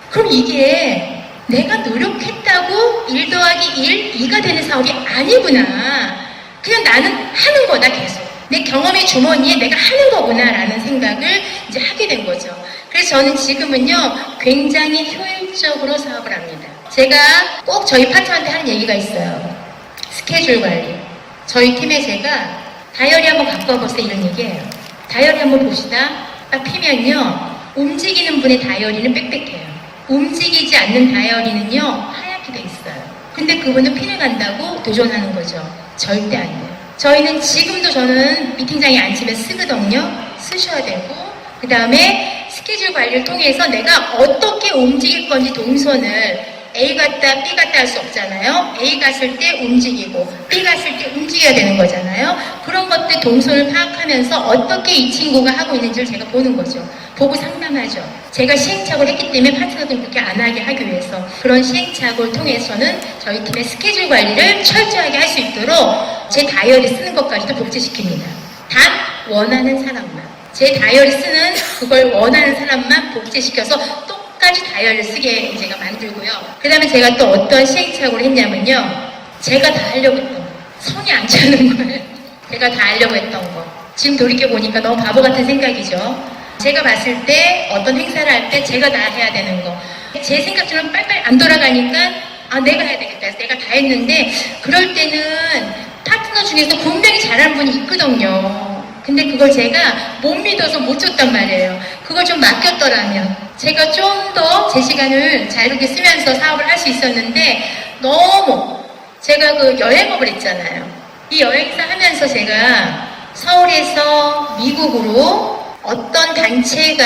그럼 이게 내가 노력했다고 1 더하기 1, 2가 되는 사업이 아니구나. 그냥 나는 하는 거다 계속. 내 경험의 주머니에 내가 하는 거구나 라는 생각을 이제 하게 된 거죠. 그래서 저는 지금은요 굉장히 효율적으로 사업을 합니다. 제가 꼭 저희 파트너한테 하는 얘기가 있어요. 스케줄 관리. 저희 팀에 제가 다이어리 한번 갖고 와보세요 이런 얘기예요. 다이어리 한번 봅시다. 딱 피면요 움직이는 분의 다이어리는 빽빽해요. 움직이지 않는 다이어리는요 하얗게 돼 있어요. 근데 그분은 피를 간다고 도전하는 거죠. 절대 안 돼요. 저희는 지금도 저는 미팅장에 앉으면 쓰거든요. 쓰셔야 되고 그 다음에 스케줄 관리를 통해서 내가 어떻게 움직일 건지 동선을 A 갔다 B 갔다 할 수 없잖아요. A 갔을 때 움직이고 B 갔을 때 움직여야 되는 거잖아요. 그런 것들 동선을 파악하면서 어떻게 이 친구가 하고 있는지를 제가 보는 거죠. 보고 상담하죠. 제가 시행착오를 했기 때문에 파트너들 그렇게 안 하게 하기 위해서 그런 시행착오를 통해서는 저희 팀의 스케줄 관리를 철저하게 할 수 있도록 제 다이어리 쓰는 것까지도 복제시킵니다. 단 원하는 사람만 제 다이어리 쓰는 그걸 원하는 사람만 복제시켜서 똑같이 다이어리를 쓰게 제가 만들고요. 그 다음에 제가 또 어떤 시행착오를 했냐면요. 제가 다 하려고 했던 거. 성이 안 차는 거예요. 제가 다 하려고 했던 거. 지금 돌이켜보니까 너무 바보 같은 생각이죠. 제가 봤을 때 어떤 행사를 할 때 제가 다 해야 되는 거. 제 생각처럼 빨리빨리 안 돌아가니까 내가 해야 되겠다. 내가 다 했는데 그럴 때는 파트너 중에서 분명히 잘하는 분이 있거든요. 근데 그걸 제가 못 믿어서 못 줬단 말이에요. 그걸 좀 맡겼더라면 제가 좀 더 제 시간을 자유롭게 쓰면서 사업을 할 수 있었는데 너무 제가 그 여행업을 했잖아요. 이 여행사 하면서 제가 서울에서 미국으로 어떤 단체가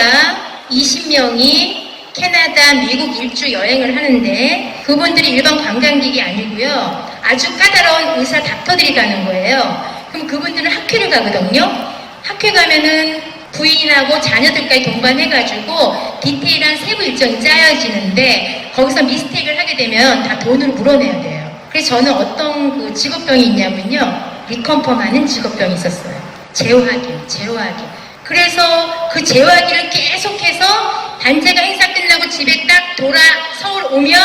20명이 캐나다, 미국 일주 여행을 하는데 그분들이 일반 관광객이 아니고요. 아주 까다로운 의사 닥터들이 가는 거예요. 그럼 그분들은 학회를 가거든요. 학회 가면은 부인하고 자녀들까지 동반해가지고 디테일한 세부 일정이 짜여지는데 거기서 미스테이크를 하게 되면 다 돈으로 물어내야 돼요. 그래서 저는 어떤 그 직업병이 있냐면요. 리컨펌하는 직업병이 있었어요. 제어하기. 그래서 그 제어하기를 계속해서 단체가 행사 끝나고 집에 딱 서울 오면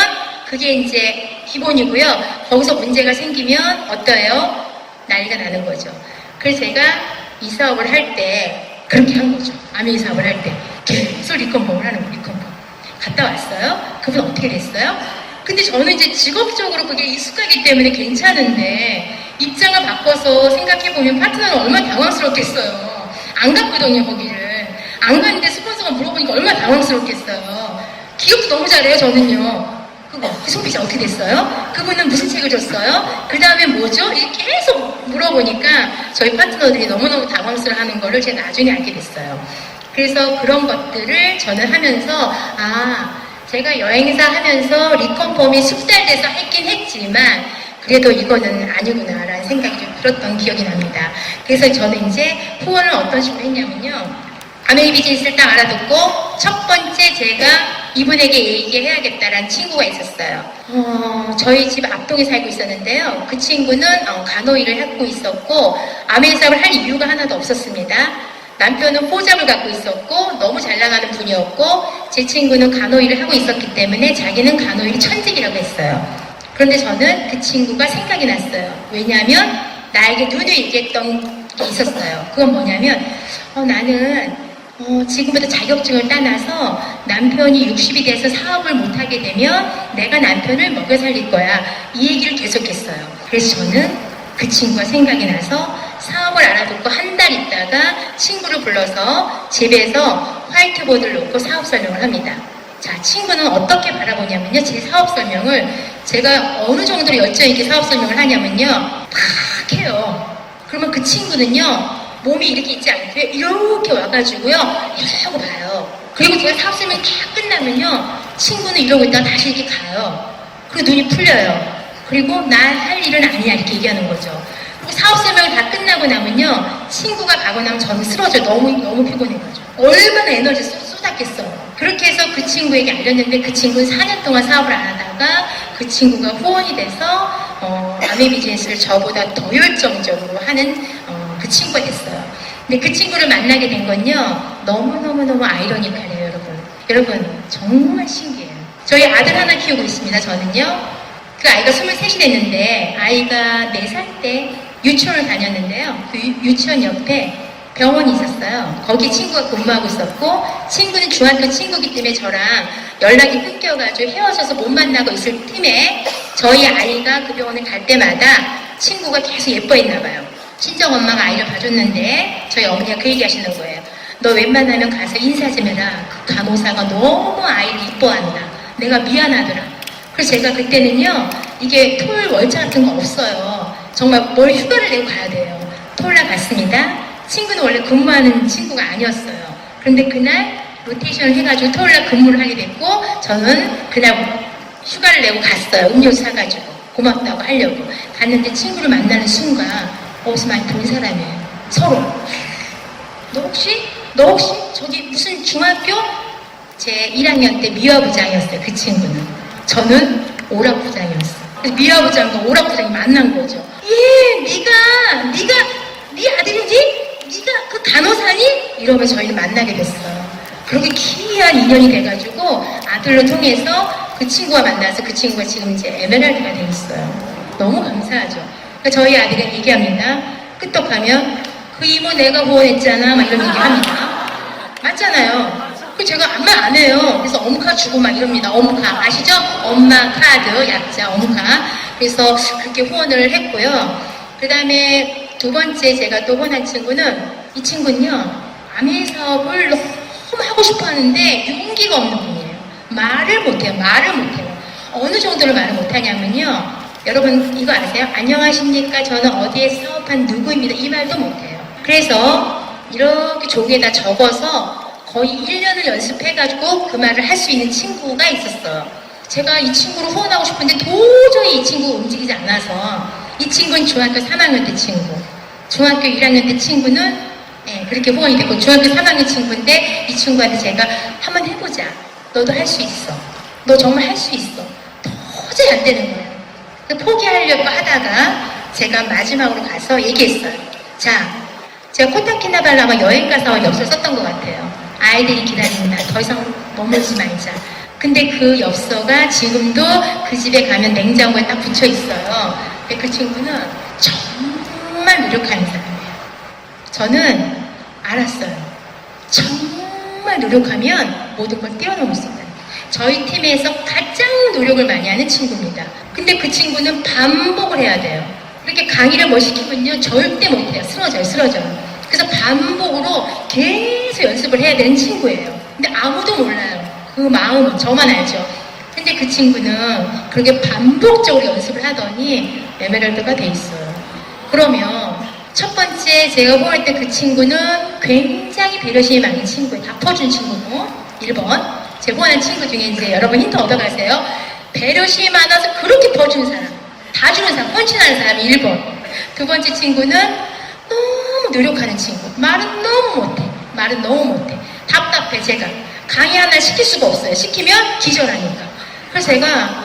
그게 이제 기본이고요. 거기서 문제가 생기면 어때요? 난리가 나는 거죠. 그래서 제가 이 사업을 할 때 그렇게 한 거죠. 아메이 사업을 할 때 계속 리컨펌을 하는 거예요. 리컨펌. 갔다 왔어요. 그분 어떻게 됐어요? 근데 저는 이제 직업적으로 그게 익숙하기 때문에 괜찮은데 입장을 바꿔서 생각해보면 파트너는 얼마나 당황스럽겠어요. 안 갔거든요, 거기를. 안 갔는데 스폰서가 물어보니까 얼마나 당황스럽겠어요. 기억도 너무 잘해요, 저는요. 그 송피자 어떻게 됐어요? 그분은 무슨 책을 줬어요? 그 다음에 뭐죠? 이렇게 계속 물어보니까 저희 파트너들이 너무너무 당황스러워하는 거를 제가 나중에 알게 됐어요. 그래서 그런 것들을 저는 하면서 제가 여행사 하면서 리컨펌이 숙달돼서 했긴 했지만 그래도 이거는 아니구나라는 생각이 좀 들었던 기억이 납니다. 그래서 저는 이제 후원을 어떤 식으로 했냐면요. 아메이 비즈니스를 딱 알아듣고 첫 번째 제가 이분에게 얘기해야겠다라는 친구가 있었어요. 저희 집 앞동에 살고 있었는데요. 그 친구는 간호일을 하고 있었고 아메이 사업을 할 이유가 하나도 없었습니다. 남편은 포잡을 갖고 있었고 너무 잘 나가는 분이었고 제 친구는 간호일을 하고 있었기 때문에 자기는 간호일 천직이라고 했어요. 그런데 저는 그 친구가 생각이 났어요. 왜냐하면 나에게 누누이 얘기했던 게 있었어요. 그건 뭐냐면 나는 지금부터 자격증을 따놔서 남편이 60이 돼서 사업을 못하게 되면 내가 남편을 먹여 살릴 거야. 이 얘기를 계속했어요. 그래서 저는 그 친구가 생각이 나서 사업을 알아듣고 한 달 있다가 친구를 불러서 집에서 화이트보드를 놓고 사업 설명을 합니다. 자, 친구는 어떻게 바라보냐면요. 제 사업 설명을 제가 어느 정도로 열정이 있게 사업 설명을 하냐면요. 막 해요. 그러면 그 친구는요. 몸이 이렇게 있지 않고요. 이렇게 와가지고요. 이러고 봐요. 그리고 제가 사업 설명이 다 끝나면요. 친구는 이러고 있다가 다시 이렇게 가요. 그리고 눈이 풀려요. 그리고 난 할 일은 아니야 이렇게 얘기하는 거죠. 그리고 사업 설명이 다 끝나고 나면요. 친구가 가고 나면 저는 쓰러져요. 너무 피곤해가지고. 얼마나 에너지 쏟았겠어요. 그렇게 해서 그 친구에게 알렸는데 그 친구는 4년 동안 사업을 안 하다가 그 친구가 후원이 돼서 아메이 비즈니스를 저보다 더 열정적으로 하는 그 친구가 됐어요. 근데 그 친구를 만나게 된 건요. 너무너무 아이러니컬해요, 여러분. 여러분, 정말 신기해요. 저희 아들 하나 키우고 있습니다, 저는요. 그 아이가 23이 됐는데 아이가 4살 때 유치원을 다녔는데요. 그 유치원 옆에 병원이 있었어요. 거기 친구가 근무하고 있었고 친구는 중학교 친구기 때문에 저랑 연락이 끊겨가지고 헤어져서 못 만나고 있을 팀에 저희 아이가 그 병원에 갈 때마다 친구가 계속 예뻐했나 봐요. 친정엄마가 아이를 봐줬는데 저희 어머니가 그 얘기 하시는 거예요. 너 웬만하면 가서 인사 좀 해라. 그 간호사가 너무 아이를 이뻐한다. 내가 미안하더라. 그래서 제가 그때는요. 이게 토요일 월차 같은 거 없어요. 정말 뭘 휴가를 내고 가야 돼요. 토요일날 갔습니다. 친구는 원래 근무하는 친구가 아니었어요. 그런데 그날 로테이션을 해가지고 토요일날 근무를 하게 됐고 저는 그날 휴가를 내고 갔어요. 음료수 사가지고 고맙다고 하려고 갔는데 친구를 만나는 순간 어디서 많이 본 사람이에요. 서로 너 혹시 저기 무슨 중학교 제 1학년 때 미화부장이었어요. 그 친구는. 저는 오락부장이었어요. 그래서 미화부장과 오락부장이 만난 거죠. 네 아들이지? 네가 그 간호사니? 이러면서 저희는 만나게 됐어요. 그렇게 기이한 인연이 돼가지고 아들로 통해서 그 친구와 만나서 그 친구가 지금 이제 에메랄드가 돼 있어요. 너무 감사하죠. 그러니까 저희 아들이 얘기합니다. 끄떡하면 그 이모 내가 후원했잖아 막 이런 얘기합니다. 맞잖아요. 그 제가 아무 말 안 해요. 그래서 엄카 주고 막 이럽니다. 엄카 아시죠? 엄마 카드 약자 엄카. 그래서 그렇게 후원을 했고요. 그 다음에 두 번째 제가 또 후원한 친구는 이 친구는요. 아메이 사업을 너무 하고 싶어 하는데 용기가 없는 분이에요. 말을 못해요. 어느 정도로 말을 못하냐면요. 여러분 이거 아세요? 안녕하십니까? 저는 어디에 사업한 누구입니다. 이 말도 못해요. 그래서 이렇게 종이에다 적어서 거의 1년을 연습해가지고 그 말을 할 수 있는 친구가 있었어요. 제가 이 친구를 후원하고 싶은데 도저히 이 친구가 움직이지 않아서 이 친구는 중학교 3학년 때 친구, 중학교 1학년 때 친구는 그렇게 후원이 됐고 중학교 3학년 친구인데 이 친구한테 제가 한번 해보자. 너도 할 수 있어. 너 정말 할 수 있어. 도저히 안 되는 거예요. 포기하려고 하다가 제가 마지막으로 가서 얘기했어요. 자, 제가 코타키나발루 여행 가서 엽서를 썼던 것 같아요. 아이들이 기다린다. 더 이상 머물지 말자. 근데 그 엽서가 지금도 그 집에 가면 냉장고에 딱 붙여 있어요. 근데 그 친구는 정말 노력하는 사람이에요. 저는 알았어요. 정말 노력하면 모든 걸 뛰어넘을 수 있다. 저희 팀에서 가장 노력을 많이 하는 친구입니다. 근데 그 친구는 반복을 해야 돼요. 이렇게 강의를 뭐 시키면요 절대 못해요. 쓰러져요. 그래서 반복으로 계속 연습을 해야 되는 친구예요. 근데 아무도 몰라요. 그 마음은 저만 알죠. 근데 그 친구는 그렇게 반복적으로 연습을 하더니 에메랄드가 돼 있어요. 그러면 첫 번째 제가 후원할 때 그 친구는 굉장히 배려심이 많은 친구예요. 다 퍼준 친구고 1번 제가 후원한 친구 중에 이제 여러분 힌트 얻어가세요. 배려심이 많아서 그렇게 퍼준 사람 다 주는 사람, 헌신하는 사람이 1번. 두 번째 친구는 너무 노력하는 친구. 말은 너무 못해. 답답해, 제가. 강의 하나 시킬 수가 없어요. 시키면 기절하니까. 그래서 제가,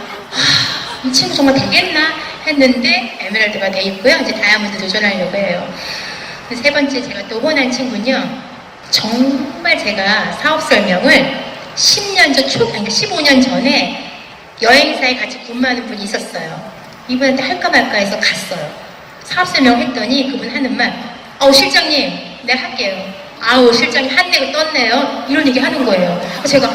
이 친구 정말 되겠나 했는데, 에메랄드가 돼 있고요. 이제 다이아몬드 도전하려고 해요. 세 번째 제가 또 후원한 친구는요, 정말 제가 사업 설명을 10년 전, 그러니까 15년 전에 여행사에 같이 근무하는 분이 있었어요. 이분한테 할까 말까 해서 갔어요. 사업 설명했더니 그분 하는 말, 실장님, 내가 할게요. 실장님 한대가 떴네요. 이런 얘기 하는 거예요. 제가,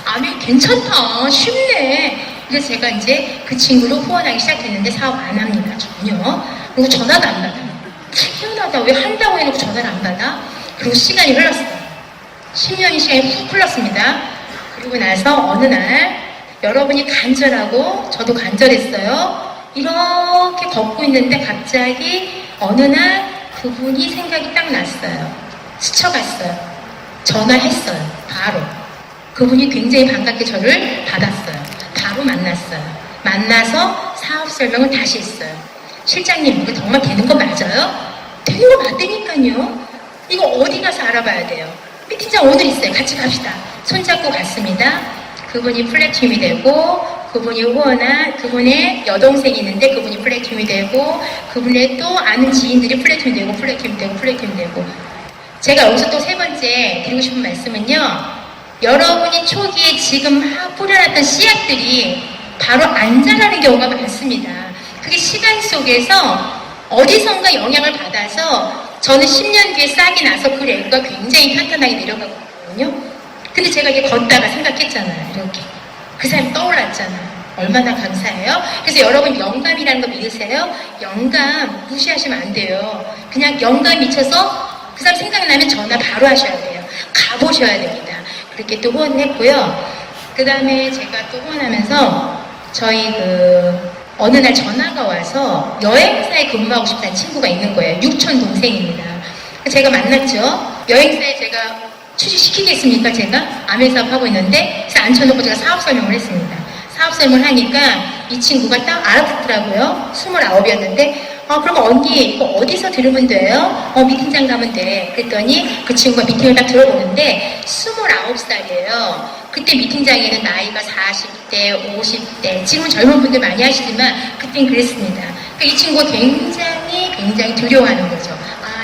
아미 괜찮다. 쉽네. 그래서 제가 이제 그 친구를 후원하기 시작했는데 사업 안 합니다. 전혀. 그리고 전화도 안 받아요. 희한하다. 왜 한다고 해놓고 전화를 안 받아? 그리고 시간이 흘렀어요. 10년의 시간이 훅 흘렀습니다. 그리고 나서 어느 날 여러분이 간절하고 저도 간절했어요. 이렇게 걷고 있는데 갑자기 어느 날 그분이 생각이 딱 났어요. 스쳐갔어요. 전화했어요. 바로. 그분이 굉장히 반갑게 저를 받았어요. 바로 만났어요. 만나서 사업 설명을 다시 했어요. 실장님, 이거 정말 되는 거 맞아요? 되는 거 맞다니까요. 이거 어디 가서 알아봐야 돼요. 미팅장 오늘 있어요. 같이 갑시다. 손잡고 갔습니다. 그분이 플래티움이 되고, 그분이 후원한 그분의 여동생이 있는데 그분이 플래티움이 되고, 그분의 또 아는 지인들이 플래티움이 되고. 제가 여기서 또 세 번째 드리고 싶은 말씀은요, 여러분이 초기에 지금 뿌려놨던 씨앗들이 바로 안 자라는 경우가 많습니다. 그게 시간 속에서 어디선가 영향을 받아서 저는 10년 뒤에 싹이 나서 그 레그가 굉장히 탄탄하게 내려가거든요. 근데 제가 이게 걷다가 생각했잖아요. 이렇게. 그 사람이 떠올랐잖아요. 얼마나 감사해요. 그래서 여러분 영감이라는 거 믿으세요? 영감 무시하시면 안 돼요. 그냥 영감 미쳐서 그 사람 생각나면 전화 바로 하셔야 돼요. 가보셔야 됩니다. 그렇게 또 후원했고요. 그 다음에 제가 또 후원하면서 저희 어느 날 전화가 와서 여행사에 근무하고 싶다는 친구가 있는 거예요. 육촌 동생입니다. 제가 만났죠. 여행사에 제가 취직시키겠습니까? 제가 아메사업 하고 있는데 그래서 앉혀놓고 제가 사업 설명을 했습니다. 사업 설명을 하니까 이 친구가 딱 알아듣더라고요. 29이었는데 그럼 언니 이거 어디서 들으면 돼요? 미팅장 가면 돼. 그랬더니 그 친구가 미팅을 딱 들어보는데 29살이에요. 그때 미팅장에는 나이가 40대, 50대, 지금은 젊은 분들 많이 하시지만 그땐 그랬습니다. 그러니까 이 친구가 굉장히 두려워하는 거죠.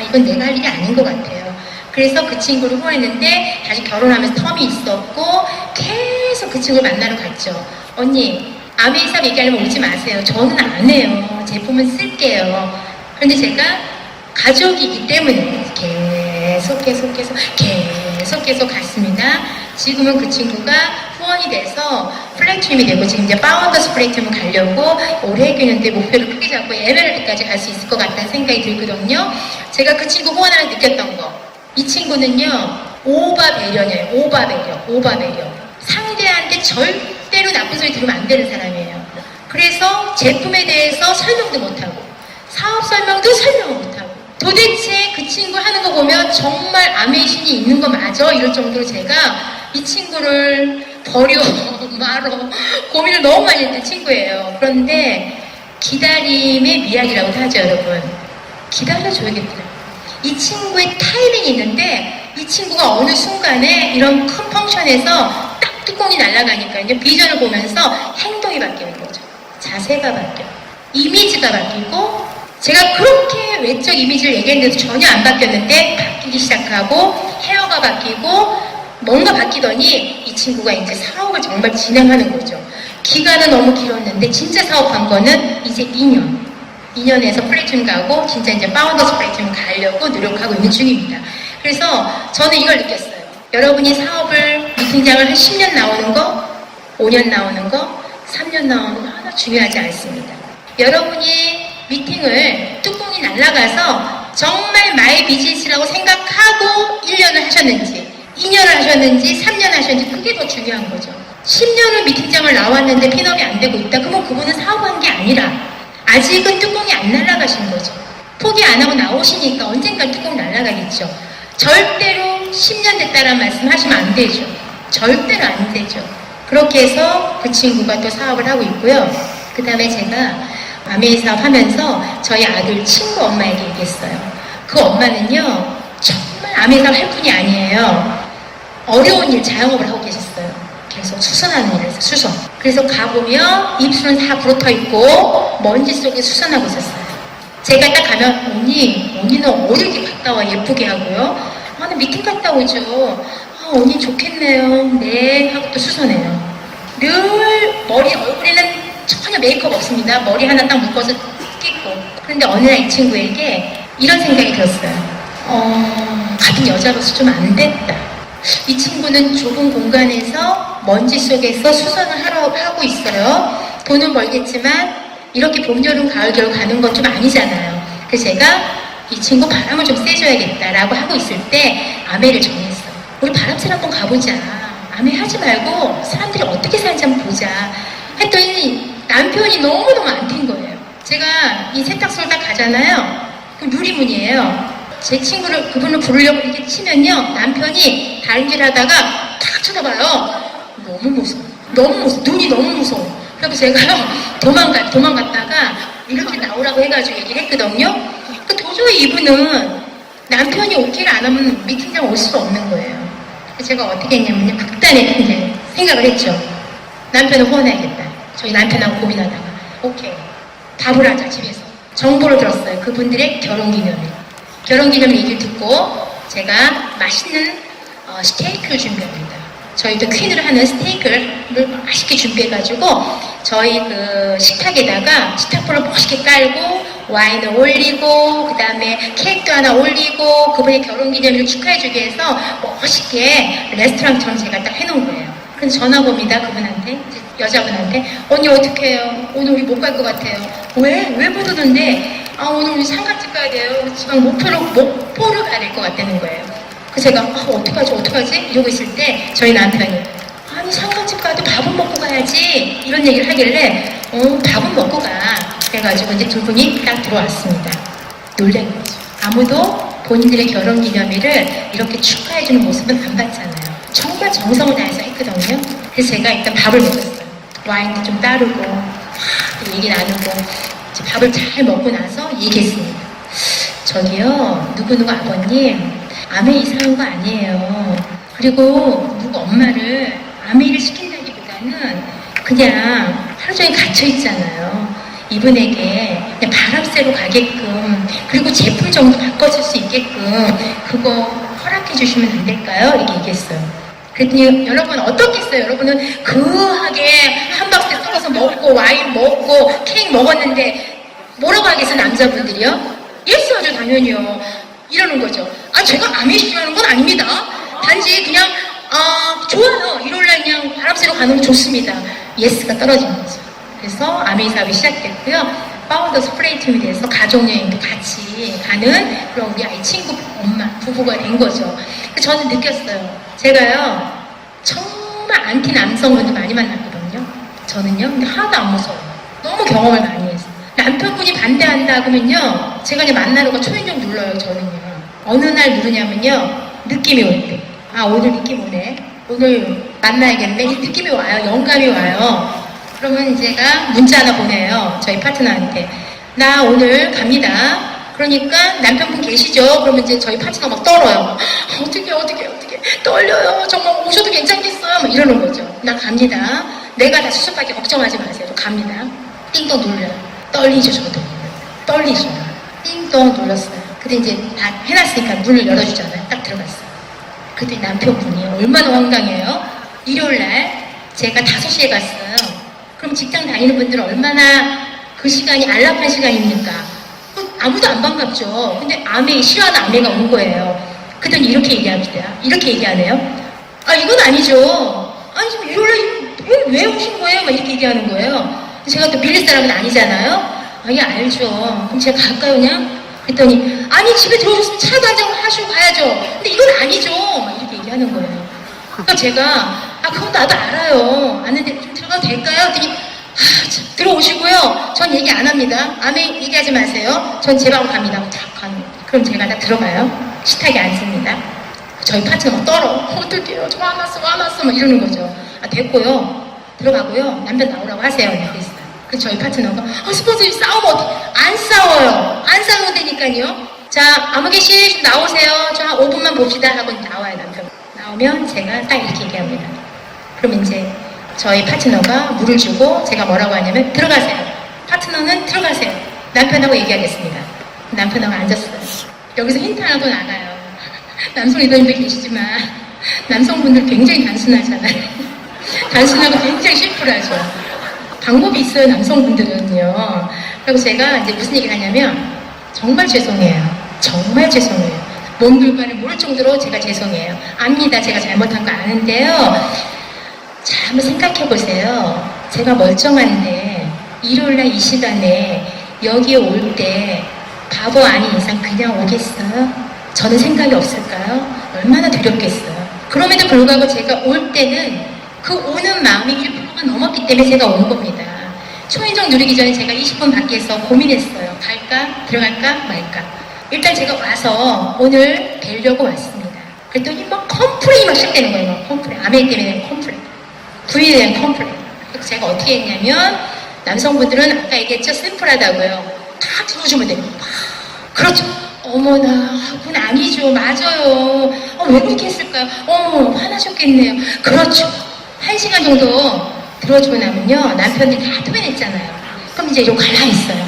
이건 내가 할 일이 아닌 것 같아요. 그래서 그 친구를 후원했는데 다시 결혼하면서 텀이 있었고 계속 그 친구를 만나러 갔죠. 언니, 아메이사 얘기하려면 오지 마세요. 저는 안 해요. 제품은 쓸게요. 그런데 제가 가족이기 때문에 계속 갔습니다. 지금은 그 친구가 후원이 돼서 플래티움이 되고 지금 이제 파운더스 플래티움을 가려고 올해 했는데 목표를 크게 잡고 에메랄드까지 갈 수 있을 것 같다는 생각이 들거든요. 제가 그 친구 후원하면서 느꼈던 거. 이 친구는요, 오바 배려. 상대한테 절대로 나쁜 소리 들으면 안 되는 사람이에요. 그래서 제품에 대해서 설명도 못하고, 사업 설명도 설명을 못하고, 도대체 그 친구 하는 거 보면 정말 아메이신이 있는 거 맞아? 이럴 정도로 제가 이 친구를 버려, 말어, 고민을 너무 많이 했던 친구예요. 그런데 기다림의 미학이라고 하죠, 여러분. 기다려줘야겠더라고요. 이 친구의 타이밍이 있는데 이 친구가 어느 순간에 이런 큰 펑션에서 딱 뚜껑이 날아가니까요. 비전을 보면서 행동이 바뀌는 거죠. 자세가 바뀌어요. 이미지가 바뀌고 제가 그렇게 외적 이미지를 얘기했는데도 전혀 안 바뀌었는데 바뀌기 시작하고 헤어가 바뀌고 뭔가 바뀌더니 이 친구가 이제 사업을 정말 진행하는 거죠. 기간은 너무 길었는데 진짜 사업한 거는 이제 2년에서 플래티움 가고 진짜 이제 파운더스 플래티움 가려고 노력하고 있는 중입니다. 그래서 저는 이걸 느꼈어요. 여러분이 사업을 미팅장을 한 10년 나오는 거, 5년 나오는 거, 3년 나오는 거 하나 중요하지 않습니다. 여러분이 미팅을 뚜껑이 날아가서 정말 마이 비즈니스라고 생각하고 1년을 하셨는지 2년을 하셨는지 3년 하셨는지 그게 더 중요한 거죠. 10년을 미팅장을 나왔는데 핀업이 안 되고 있다. 그러면 그분은 사업한 게 아니라 아직은 뚜껑이 안 날아가신 거죠. 포기 안 하고 나오시니까 언젠간 뚜껑이 날아가겠죠. 절대로 10년 됐다라는 말씀 하시면 안 되죠. 절대로 안 되죠. 그렇게 해서 그 친구가 또 사업을 하고 있고요. 그 다음에 제가 아메이 사업 하면서 저희 아들 친구 엄마에게 얘기했어요. 그 엄마는요, 정말 아메이 사업 할 뿐이 아니에요. 어려운 일, 자영업을 하고 계셨어요. 계속 수선하는 일을 했어요, 수선. 그래서 가보면 입술은 다 부러져 있고 먼지 속에 수선하고 있었어요. 제가 딱 가면, 언니는 어디 이렇게 갔다 와, 예쁘게 하고요. 나 미팅 갔다 오죠. 언니 좋겠네요. 네, 하고 또 수선해요. 늘 얼굴에는 전혀 메이크업 없습니다. 머리 하나 딱 묶어서 끼고. 그런데 어느 날 이 친구에게 이런 생각이 들었어요. 같은 여자로서 좀 안 됐다. 이 친구는 좁은 공간에서 먼지 속에서 수선을 하고 있어요. 돈은 벌겠지만 이렇게 봄, 여름, 가을, 겨울 가는 건 좀 아니잖아요. 그래서 제가 이 친구 바람을 좀 쐬줘야겠다라고 하고 있을 때 아메를 정했어요. 우리 바람쐬러 한번 가보자. 아메 하지 말고 사람들이 어떻게 사는지 한번 보자. 했더니 남편이 너무너무 안 튄 거예요. 제가 이 세탁소를 딱 가잖아요. 그 유리문이에요. 제 친구를, 그분을 부르려고 이렇게 치면요, 남편이 다른 길 하다가 탁 쳐다봐요. 너무 무서워. 눈이 너무 무서워. 그래서 제가 도망갔다가 이렇게 나오라고 해가지고 얘기를 했거든요. 도저히 이분은 남편이 오케이를 안 하면 미팅장 올 수가 없는 거예요. 그래서 제가 어떻게 했냐면요, 극단의 이제 생각을 했죠. 남편을 후원해야겠다. 저희 남편하고 고민하다가, 오케이, 밥을 하자, 집에서. 정보를 들었어요. 그분들의 결혼기념일 얘기를 듣고 제가 맛있는 스테이크를 준비합니다. 저희도 퀸을 하는 스테이크를 맛있게 준비해가지고 저희 그 식탁에다가 식탁보를 멋있게 깔고 와인을 올리고 그 다음에 케이크도 하나 올리고 그분의 결혼기념일을 축하해주기 위해서 멋있게 레스토랑처럼 제가 딱 해놓은 거예요. 그래서 전화 봅니다. 그분한테, 여자분한테. 언니 어떡해요? 오늘 우리 못 갈 것 같아요. 왜 못 오는데? 오늘 우리 상가집 가야 돼요. 지금 목포를 가야 될 것 같다는 거예요. 그래서 제가 어떡하지? 이러고 있을 때 저희 남편이, 아니 상가집 가도 밥은 먹고 가야지, 이런 얘기를 하길래 밥은 먹고 가. 그래가지고 이제 두 분이 딱 들어왔습니다. 놀란 거죠. 아무도 본인들의 결혼기념일을 이렇게 축하해주는 모습은 안 봤잖아요. 정말 정성을 다해서 했거든요. 그래서 제가 일단 밥을 먹었어요. 와인도 좀 따르고 얘기 나누고 이제 밥을 잘 먹고 나서 얘기했습니다. 저기요, 누구누구 아버님 아메 이상한 거 아니에요. 그리고 누구 엄마를 아메이를 시킨다기보다는 그냥 하루 종일 갇혀 있잖아요. 이분에게 그냥 바람 쐬러 가게끔, 그리고 제품 정도 바꿔줄 수 있게끔 그거 허락해 주시면 안 될까요? 이렇게 얘기했어요. 그랬더니 여러분 어떻겠어요? 여러분은 그하게 함박스테 썰어서 먹고 와인 먹고 케이크 먹었는데 뭐라고 하겠어요? 남자분들이요? 예스 하죠, 당연히요. 이러는 거죠. 제가 아메이 좋아하는 건 아닙니다. 단지 그냥 좋아요. 일요일날 그냥 바람 쐬러 가는 거 좋습니다. 예스가 떨어진 거죠. 그래서 아메이 사업이 시작됐고요. 파운더 스프레이 팀이 돼서 가족여행도 같이 가는 그런 우리 아이 친구 엄마 부부가 된 거죠. 저는 느꼈어요. 제가요 정말 안티 남성분들 많이 만났거든요. 저는요 근데 하나도 안 무서워요. 너무 경험을 많이 해서 남편분이 반대한다 그러면요 제가 이제 만나러가 초인종 눌러요. 저는요 어느 날 누르냐면요 느낌이 올 때, 오늘 느낌 오네, 오늘 만나야겠네, 이 느낌이 와요. 영감이 와요. 그러면 제가 문자 하나 보내요. 저희 파트너한테. 나 오늘 갑니다. 그러니까 남편분 계시죠? 그러면 이제 저희 파트너가 막 떨어요. 어떻게 떨려요. 정말 오셔도 괜찮겠어요? 막 이러는 거죠. 나 갑니다. 내가 다 수습밖에 걱정하지 마세요. 갑니다. 띵동 눌러요. 떨리죠, 저도. 떨리죠. 띵동 눌렀어요. 근데 이제 다 해놨으니까 문을 열어주잖아요. 딱 들어갔어요. 그때 남편분이 얼마나 황당해요. 일요일날 제가 5시에 갔어요. 그럼 직장 다니는 분들은 얼마나 그 시간이 안락한 시간입니까? 아무도 안 반갑죠. 근데 싫어하는 아메가 온 거예요. 그랬더니 이렇게 얘기합니다. 이렇게 얘기하네요. 이건 아니죠. 지금 일요일에 왜 오신 거예요? 막 이렇게 얘기하는 거예요. 제가 또 밀릴 사람은 아니잖아요. 예, 알죠. 그럼 제가 갈까요, 그냥? 그랬더니, 집에 들어오셨으면 차도 한잔 하시고 가야죠. 근데 이건 아니죠. 막 이렇게 얘기하는 거예요. 그러니까 제가, 그건 나도 알아요. 아는데 좀 들어가도 될까요? 그랬더니, 들어오시고요. 전 얘기 안 합니다. 아메 얘기하지 마세요. 전 제 방으로 갑니다. 탁 가는 거예요. 그럼 제가 다 들어가요. 식탁에 앉습니다. 저희 파트너가 떨어. 어떡해요. 저 화났어. 막 이러는 거죠. 됐고요. 들어가고요. 남편 나오라고 하세요. 그랬어요. 그래서 저희 파트너가 스폰서님 싸우면 어떡해? 안 싸워요. 안 싸우면 되니까요. 자, 아무개 씨 좀 나오세요. 저 한 5분만 봅시다 하고 나와요, 남편. 나오면 제가 딱 이렇게 얘기합니다. 그럼 이제 저희 파트너가 물을 주고 제가 뭐라고 하냐면 들어가세요. 파트너는 들어가세요. 남편하고 얘기하겠습니다. 남편하고 앉았어요. 여기서 힌트 하나 더 나가요. 남성 리더님도 계시지만 남성분들 굉장히 단순하잖아요. 단순하고 굉장히 심플하죠. 방법이 있어요, 남성분들은요. 그리고 제가 이제 무슨 얘기를 하냐면 정말 죄송해요. 정말 죄송해요. 몸둘바를 모를 정도로 제가 죄송해요. 압니다. 제가 잘못한 거 아는데요. 자, 한번 생각해 보세요. 제가 멀쩡한데 일요일날 이 시간에 여기에 올 때 바보 아닌 이상 그냥 오겠어요? 저는 생각이 없을까요? 얼마나 두렵겠어요. 그럼에도 불구하고 제가 올 때는 그 오는 마음이 1%가 넘었기 때문에 제가 온 겁니다. 초인종 누르기 전에 제가 20분 밖에서 고민했어요. 갈까? 들어갈까? 말까? 일단 제가 와서 오늘 뵈려고 왔습니다. 그랬더니 막 컴플레인이 막 시작되는 거예요. 막 컴플레인. 아메 때문에 컴플레인. 부인에 대한 컴플레인. 그래서 제가 어떻게 했냐면 남성분들은 아까 얘기했죠? 심플하다고요. 다 들어주면 돼요. 그렇죠. 어머나, 그건 아니죠. 맞아요. 왜 그렇게 했을까요? 화나셨겠네요. 그렇죠. 1시간 정도 들어주고 나면요. 남편들이 다 토해냈잖아요. 그럼 이제 이러고 가만히 있어요.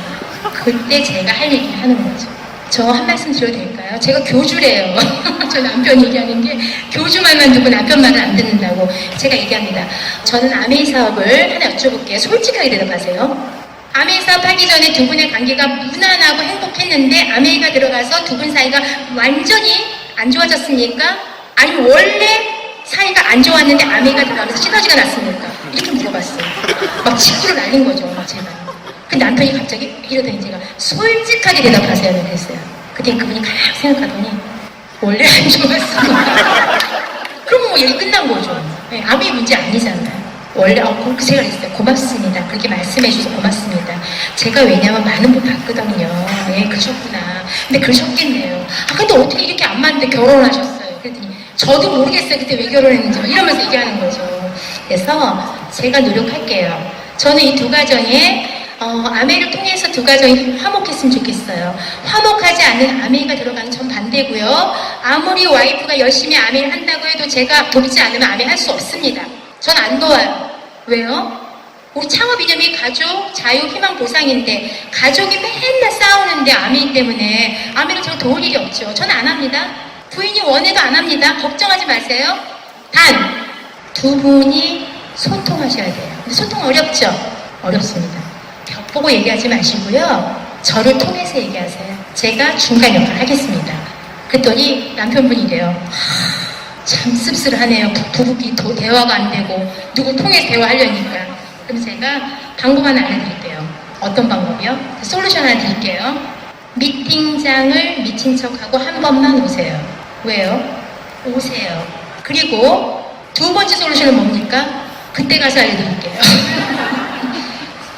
그때 제가 할 얘기 하는 거죠. 저 한 말씀 드려도 될까요? 제가 교주래요. 저 남편 얘기하는 게 교주 말만 듣고 남편 말은 안 듣는다고 제가 얘기합니다. 저는 아메이 사업을 하나 여쭤볼게요. 솔직하게 대답하세요. 아메이 사업 하기 전에 두 분의 관계가 무난하고 행복했는데 아메이가 들어가서 두 분 사이가 완전히 안 좋아졌습니까? 아니면 원래 사이가 안 좋았는데 아메이가 들어가면서 시너지가 났습니까? 이렇게 물어봤어요. 막 직구를 날린 거죠, 막 제가. 그 남편이 갑자기 이러더니 제가 솔직하게 대답하세요. 그랬어요. 그때 그분이 막 생각하더니 원래 안 좋았습니다. 그럼 뭐 얘기 끝난 거죠. 네, 아메이 문제 아니잖아요. 원래 그렇게 제가 그랬어요. 고맙습니다. 그렇게 말씀해 주셔서 고맙습니다. 제가 왜냐면 많은 분 봤거든요. 예, 그러셨구나. 근데 그러셨겠네요. 근데 어떻게 이렇게 안 맞는데 결혼하셨어요? 그랬더니 저도 모르겠어요. 그때 왜 결혼했는지 이러면서 얘기하는 거죠. 그래서 제가 노력할게요. 저는 이 두 가정에 아메이를 통해서 두 가정이 화목했으면 좋겠어요. 화목하지 않는 아메이가 들어가는 전 반대고요. 아무리 와이프가 열심히 아메이를 한다고 해도 제가 돕지 않으면 아메이 할 수 없습니다. 전 안 도와요. 왜요? 우리 창업 이념이 가족, 자유, 희망, 보상인데 가족이 맨날 싸우는데 아메이 때문에 아메이를 제가 도울 일이 없죠. 전 안 합니다. 부인이 원해도 안 합니다. 걱정하지 마세요. 단, 두 분이 소통하셔야 돼요. 근데 소통 어렵죠? 어렵습니다. 벽 보고 얘기하지 마시고요. 저를 통해서 얘기하세요. 제가 중간 역할을 하겠습니다. 그랬더니 남편분이래요. 참 씁쓸하네요. 부부끼리 대화가 안 되고 누구 통해서 대화하려니까. 그럼 제가 방법 하나 알려드릴게요. 어떤 방법이요? 솔루션 하나 드릴게요. 미팅장을 미친 척하고 한 번만 오세요. 왜요? 오세요. 그리고 두 번째 솔루션은 뭡니까? 그때 가서 알려드릴게요.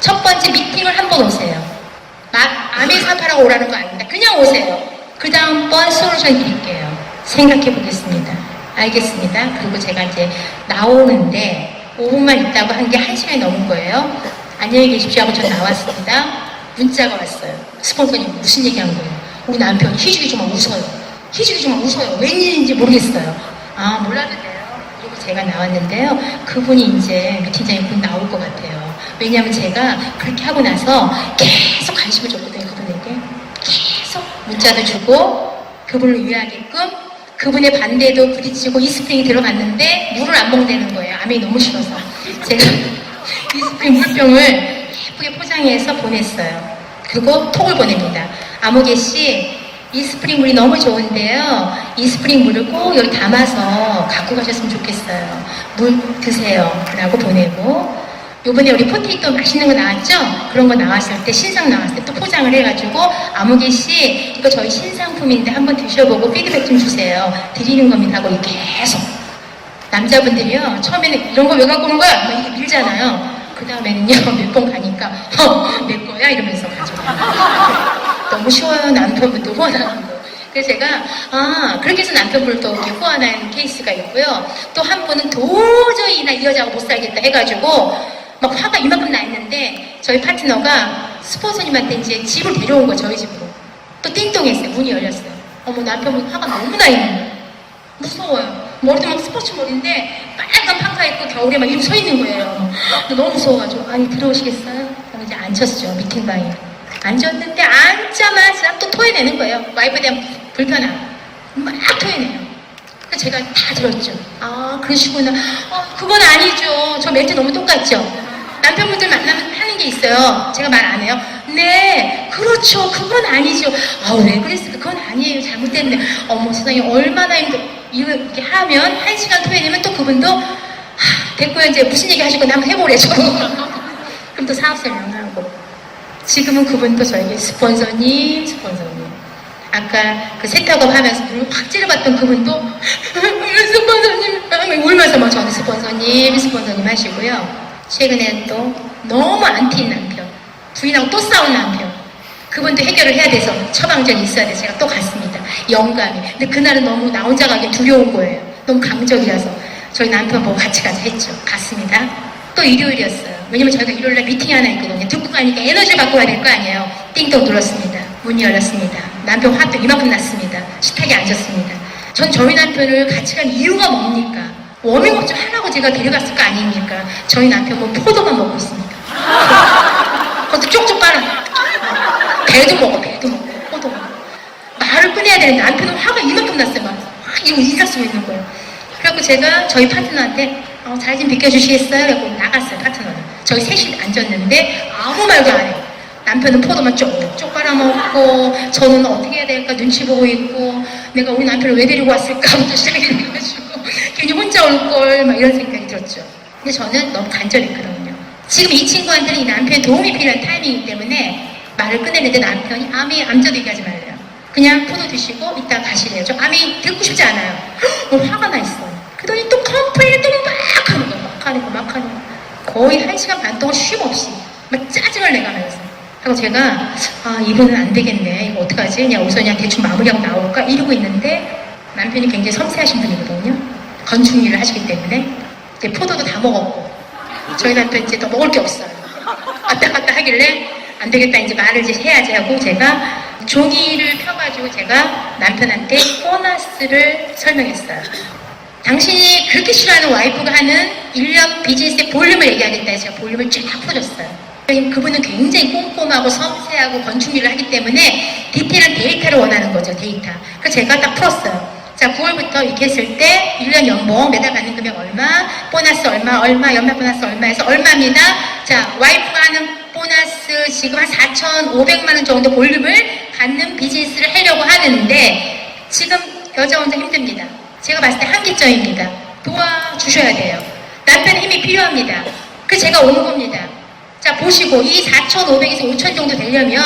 첫 번째 미팅을 한 번 오세요. 아메이 사업하라고 오라는 거 아닙니다. 그냥 오세요. 그 다음번 솔루션 드릴게요. 생각해 보겠습니다. 알겠습니다. 그리고 제가 이제 나오는데 5분만 있다고 한 게 1시간이 넘은 거예요. 안녕히 계십시오 하고 전 나왔습니다. 문자가 왔어요. 스폰서님 무슨 얘기한 거예요? 우리 남편이 희죽이 막 웃어요. 희죽이 막 웃어요. 웬일인지 모르겠어요. 몰라도 돼요. 그리고 제가 나왔는데요. 그분이 이제 미팅장에 곧 나올 것 같아요. 왜냐하면 제가 그렇게 하고 나서 계속 관심을 줬거든요. 그분에게. 계속 문자도 주고 그분을 위하게끔 그분의 반대도 부딪히고 이스프링이 들어갔는데 물을 안 먹는다는 거예요. 아메이 너무 싫어서. 제가 이스프링 물병을 예쁘게 포장해서 보냈어요. 그리고 톡을 보냅니다. 아무개 씨, 이스프링 물이 너무 좋은데요. 이스프링 물을 꼭 여기 담아서 갖고 가셨으면 좋겠어요. 물 드세요. 라고 보내고 요번에 우리 포테이토 맛있는 거 나왔죠? 그런 거 나왔을 때, 신상 나왔을 때 또 포장을 해가지고 아무개 씨 이거 저희 신상품인데 한번 드셔보고 피드백 좀 주세요. 드리는 겁니다 하고 계속. 남자분들이요 처음에는 이런 거 왜 갖고 오는 거야? 막 이렇게 밀잖아요. 그 다음에는요 몇 번 가니까 내 거야? 이러면서 가져가요. 너무 쉬워요. 남편분도 후원하는 거. 그래서 제가 그렇게 해서 남편분을 또 이렇게 후원하는 케이스가 있고요. 또 한 분은 도저히 나 이 여자하고 못 살겠다 해가지고 막 화가 이만큼 나 있는데 저희 파트너가 스폰서님한테 이제 집을 데려온 거예요. 저희 집으로. 또 띵동했어요. 문이 열렸어요. 어머, 남편분 화가 너무 나 있는 거예요. 무서워요. 머리도 막 스포츠 머리인데 빨간 판가 입고 겨울에 막 이러고 서 있는 거예요. 너무 무서워가지고 아니 들어오시겠어요? 그럼 이제 앉혔죠. 미팅방에. 앉았는데 앉자마자 또 토해내는 거예요. 와이프에 대한 불편함. 막 토해내요. 그래서 제가 다 들었죠. 아 그러시구나. 그건 아니죠. 저 멘트 너무 똑같죠. 남편분들 만나면 하는 게 있어요. 제가 말 안 해요. 네, 그렇죠. 그건 아니죠. 왜 그랬을까? 그건 아니에요. 잘못됐네. 어머 세상에 얼마나 힘들어. 이렇게 하면 1시간 토해내면 또 그분도 됐고요. 이제 무슨 얘기 하실 건데 한번 해보래죠. 그럼 또 사업 설명하고. 지금은 그분도 저에게 스폰서님. 아까 그 세탁업 하면서 눈을 확 찌르봤던 그분도 스폰서님 울면서 막 저한테 스폰서님 하시고요. 최근에 또 너무 안티인 남편, 부인하고 또 싸운 남편, 그분도 해결을 해야 돼서 처방전이 있어야 돼. 제가 또 갔습니다. 영감이. 근데 그날은 너무 나 혼자 가기 두려운 거예요. 너무 강적이라서 저희 남편 보고 같이 가자 했죠. 갔습니다. 또 일요일이었어요. 왜냐면 저희가 일요일날 미팅이 하나 있거든요. 듣고 가니까 에너지를 받고 가야 될 거 아니에요. 띵동 눌렀습니다. 문이 열렸습니다. 남편 화도 이만큼 났습니다. 식탁에 앉았습니다. 전 저희 남편을 같이 간 이유가 뭡니까? 워밍업 좀 하라고 제가 데려갔을 거 아닙니까? 저희 남편 뭐 포도만 먹고 있습니까? 그것도 쪽쪽 빨아. 배도 먹어, 포도 먹어. 말을 꺼내야 되는데 남편은 화가 이만큼 났어요. 막 이거 인사 쓰고 있는 거예요. 그래갖고 제가 저희 파트너한테 자리 좀 비켜주시겠어요? 그래갖고 나갔어요, 파트너는. 저희 셋이 앉았는데 아무 말도 안 해요. 남편은 포도만 쪽쪽 빨아먹고 저는 어떻게 해야 될까 눈치 보고 있고 내가 우리 남편을 왜 데리고 왔을까부터 시작해가지고 괜히 혼자 올걸 막 이런 생각이 들었죠. 근데 저는 너무 간절했거든요. 지금 이 친구한테는 이 남편의 도움이 필요한 타이밍이기 때문에 말을 꺼내는데 남편이 아미 암자도 얘기하지 말래요. 그냥 포도 드시고 이따 가시래요. 저 아미 듣고 싶지 않아요. 화가 나 있어요. 그러더니 또 컴플레인을 또 막 하는 거예요. 막 하는 거. 거의 1시간 반 동안 쉼 없이 막 짜증을 내가면서. 하고 제가 이분은 안 되겠네. 이거 어떡하지? 그냥 우선 그냥 대충 마무리하고 나올까? 이러고 있는데 남편이 굉장히 섬세하신 분이거든요. 건축 일을 하시기 때문에 이제 포도도 다 먹었고 저희 남편 이제 더 먹을 게 없어요. 왔다 갔다 하길래 안 되겠다. 이제 말을 이제 해야지 하고 제가 종이를 펴가지고 제가 남편한테 보너스를 설명했어요. 당신이 그렇게 싫어하는 와이프가 하는 1년 비즈니스의 볼륨을 얘기하겠다 해서 제가 볼륨을 쫙 풀어줬어요. 그분은 굉장히 꼼꼼하고 섬세하고 건축 일을 하기 때문에 디테일한 데이터를 원하는 거죠. 데이터. 그래서 제가 딱 풀었어요. 자, 9월부터 이렇게 했을 때 1년 연봉 매달 받는 금액 얼마, 보너스 얼마, 연말 보너스 얼마 해서 얼마입니다. 자, 와이프가 하는 보너스 지금 한 4,500만 원 정도 볼륨을 갖는 비즈니스를 하려고 하는데 지금 여자 혼자 힘듭니다. 제가 봤을 때 한계점입니다. 도와주셔야 돼요. 남편의 힘이 필요합니다. 그래서 제가 온 겁니다. 자, 보시고 이 4,500에서 5,000 정도 되려면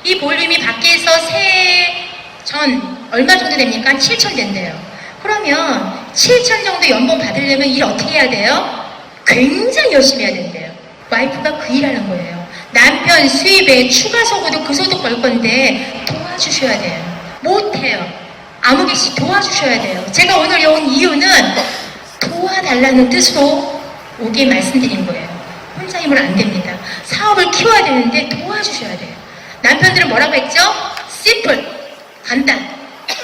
이 볼륨이 밖에서 새해 전 얼마 정도 됩니까? 7,000 된대요. 그러면 7,000 정도 연봉 받으려면 일 어떻게 해야 돼요? 굉장히 열심히 해야 된대요. 와이프가 그 일하는 거예요. 남편 수입에 추가 소고도 그 소득 벌 건데 도와주셔야 돼요. 못해요. 아무개씩 도와주셔야 돼요. 제가 오늘 온 이유는 도와달라는 뜻으로 오게 말씀드린 거예요. 혼자 힘으로 안 됩니다. 사업을 키워야 되는데 도와주셔야 돼요. 남편들은 뭐라고 했죠? simple, 간단.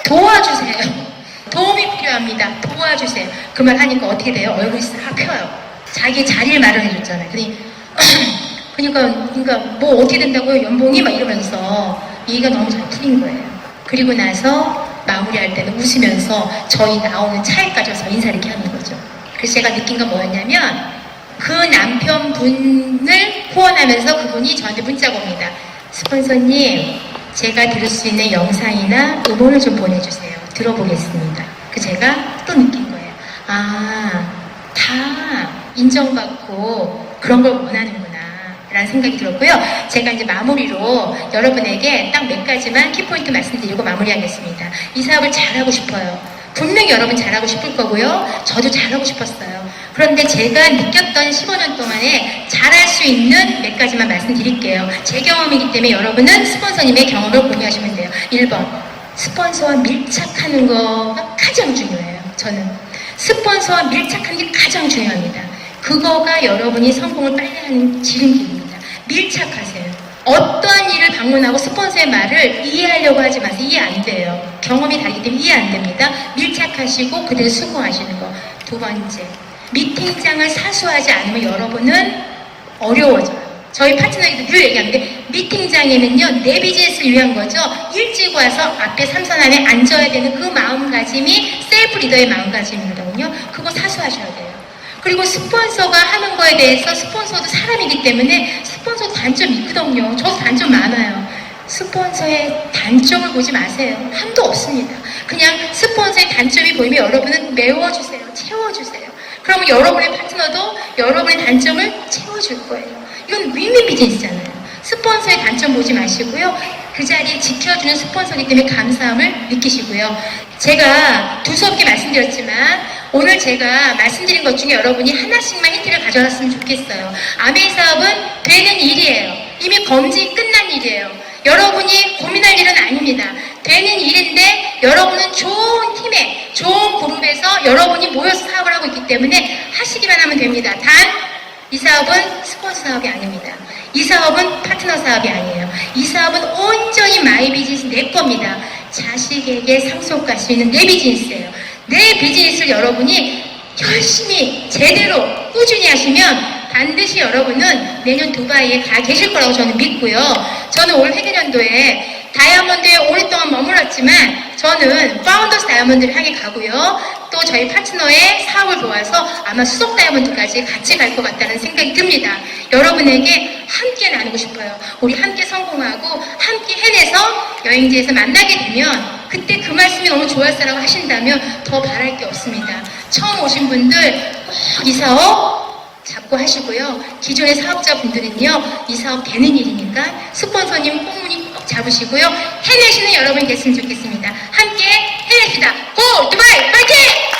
도와주세요. 도움이 필요합니다. 도와주세요. 그 말 하니까 어떻게 돼요? 얼굴이 싹 펴요. 자기 자리를 마련해줬잖아요. 그러니까 뭐 어떻게 된다고요? 연봉이 막 이러면서 얘기가 너무 잘 풀린 거예요. 그리고 나서 마무리할 때는 웃으면서 저희 나오는 차에까지 와서 인사를 이렇게 하는 거죠. 그래서 제가 느낀 건 뭐였냐면 그 남편분을 후원하면서 그분이 저한테 문자가 옵니다. 스폰서님, 제가 들을 수 있는 영상이나 음원을 좀 보내주세요. 들어보겠습니다. 그래서 제가 또 느낀 거예요. 다 인정받고 그런 걸 원하는구나 라는 생각이 들었고요. 제가 이제 마무리로 여러분에게 딱 몇 가지만 키포인트 말씀드리고 마무리하겠습니다. 이 사업을 잘하고 싶어요. 분명히 여러분 잘하고 싶을 거고요. 저도 잘하고 싶었어요. 그런데 제가 느꼈던 15년 동안에 잘할 수 있는 몇 가지만 말씀드릴게요. 제 경험이기 때문에 여러분은 스폰서님의 경험을 공유하시면 돼요. 1번, 스폰서와 밀착하는 거가 가장 중요해요. 저는 스폰서와 밀착하는 게 가장 중요합니다. 그거가 여러분이 성공을 빨리 하는 지름길입니다. 밀착하세요. 어떠한 일을 방문하고 스폰서의 말을 이해하려고 하지 마세요. 이해 안 돼요. 경험이 다르기 때문에 이해 안 됩니다. 밀착하시고 그대로 수긍하시는 거. 두 번째, 미팅장을 사수하지 않으면 여러분은 어려워져요. 저희 파트너에도 늘 얘기하는데 미팅장에는요 내 비즈니스를 위한 거죠. 일찍 와서 앞에 삼선 안에 앉아야 되는 그 마음가짐이 셀프 리더의 마음가짐이거든요. 그거 사수하셔야 돼요. 그리고 스폰서가 하는 거에 대해서 스폰서도 사람이기 때문에 스폰서도 단점이 있거든요. 저도 단점 많아요. 스폰서의 단점을 보지 마세요. 한도 없습니다. 그냥 스폰서의 단점이 보이면 여러분은 메워주세요. 채워주세요. 그러면 여러분의 파트너도 여러분의 단점을 채워줄 거예요. 이건 윈윈 비즈니스잖아요. 스폰서의 단점 보지 마시고요. 그 자리에 지켜주는 스폰서이기 때문에 감사함을 느끼시고요. 제가 두서없게 말씀드렸지만 오늘 제가 말씀드린 것 중에 여러분이 하나씩만 힌트를 가져갔으면 좋겠어요. 아메이 사업은 되는 일이에요. 이미 검증이 끝난 일이에요. 여러분이 고민할 일은 아닙니다. 되는 일인데 여러분은 좋은 팀에 좋은 그룹에서 여러분이 모여서 사업을 하고 있기 때문에 하시기만 하면 됩니다. 단 이 사업은 스폰서 사업이 아닙니다. 이 사업은 파트너 사업이 아니에요. 이 사업은 온전히 마이 비즈니스 내 겁니다. 자식에게 상속할 수 있는 내 비즈니스예요. 내 비즈니스를 여러분이 열심히 제대로 꾸준히 하시면 반드시 여러분은 내년 두바이에 가 계실 거라고 저는 믿고요. 저는 올 회계년도에 다이아몬드에 오랫동안 머물렀지만 저는 파운더스 다이아몬드를 향해 가고요. 또 저희 파트너의 사업을 도와서 아마 수석 다이아몬드까지 같이 갈 것 같다는 생각이 듭니다. 여러분에게 함께 나누고 싶어요. 우리 함께 성공하고 함께 해내서 여행지에서 만나게 되면 그때 그 말씀이 너무 좋았어라고 하신다면 더 바랄 게 없습니다. 처음 오신 분들 꼭 이 사업 잡고 하시고요. 기존의 사업자분들은요. 이 사업 되는 일이니까 스폰서님 꽁무니 꼭 잡으시고요. 해내시는 여러분이 됐으면 좋겠습니다. 함께 해냅시다. 고! 두바이! 파이팅!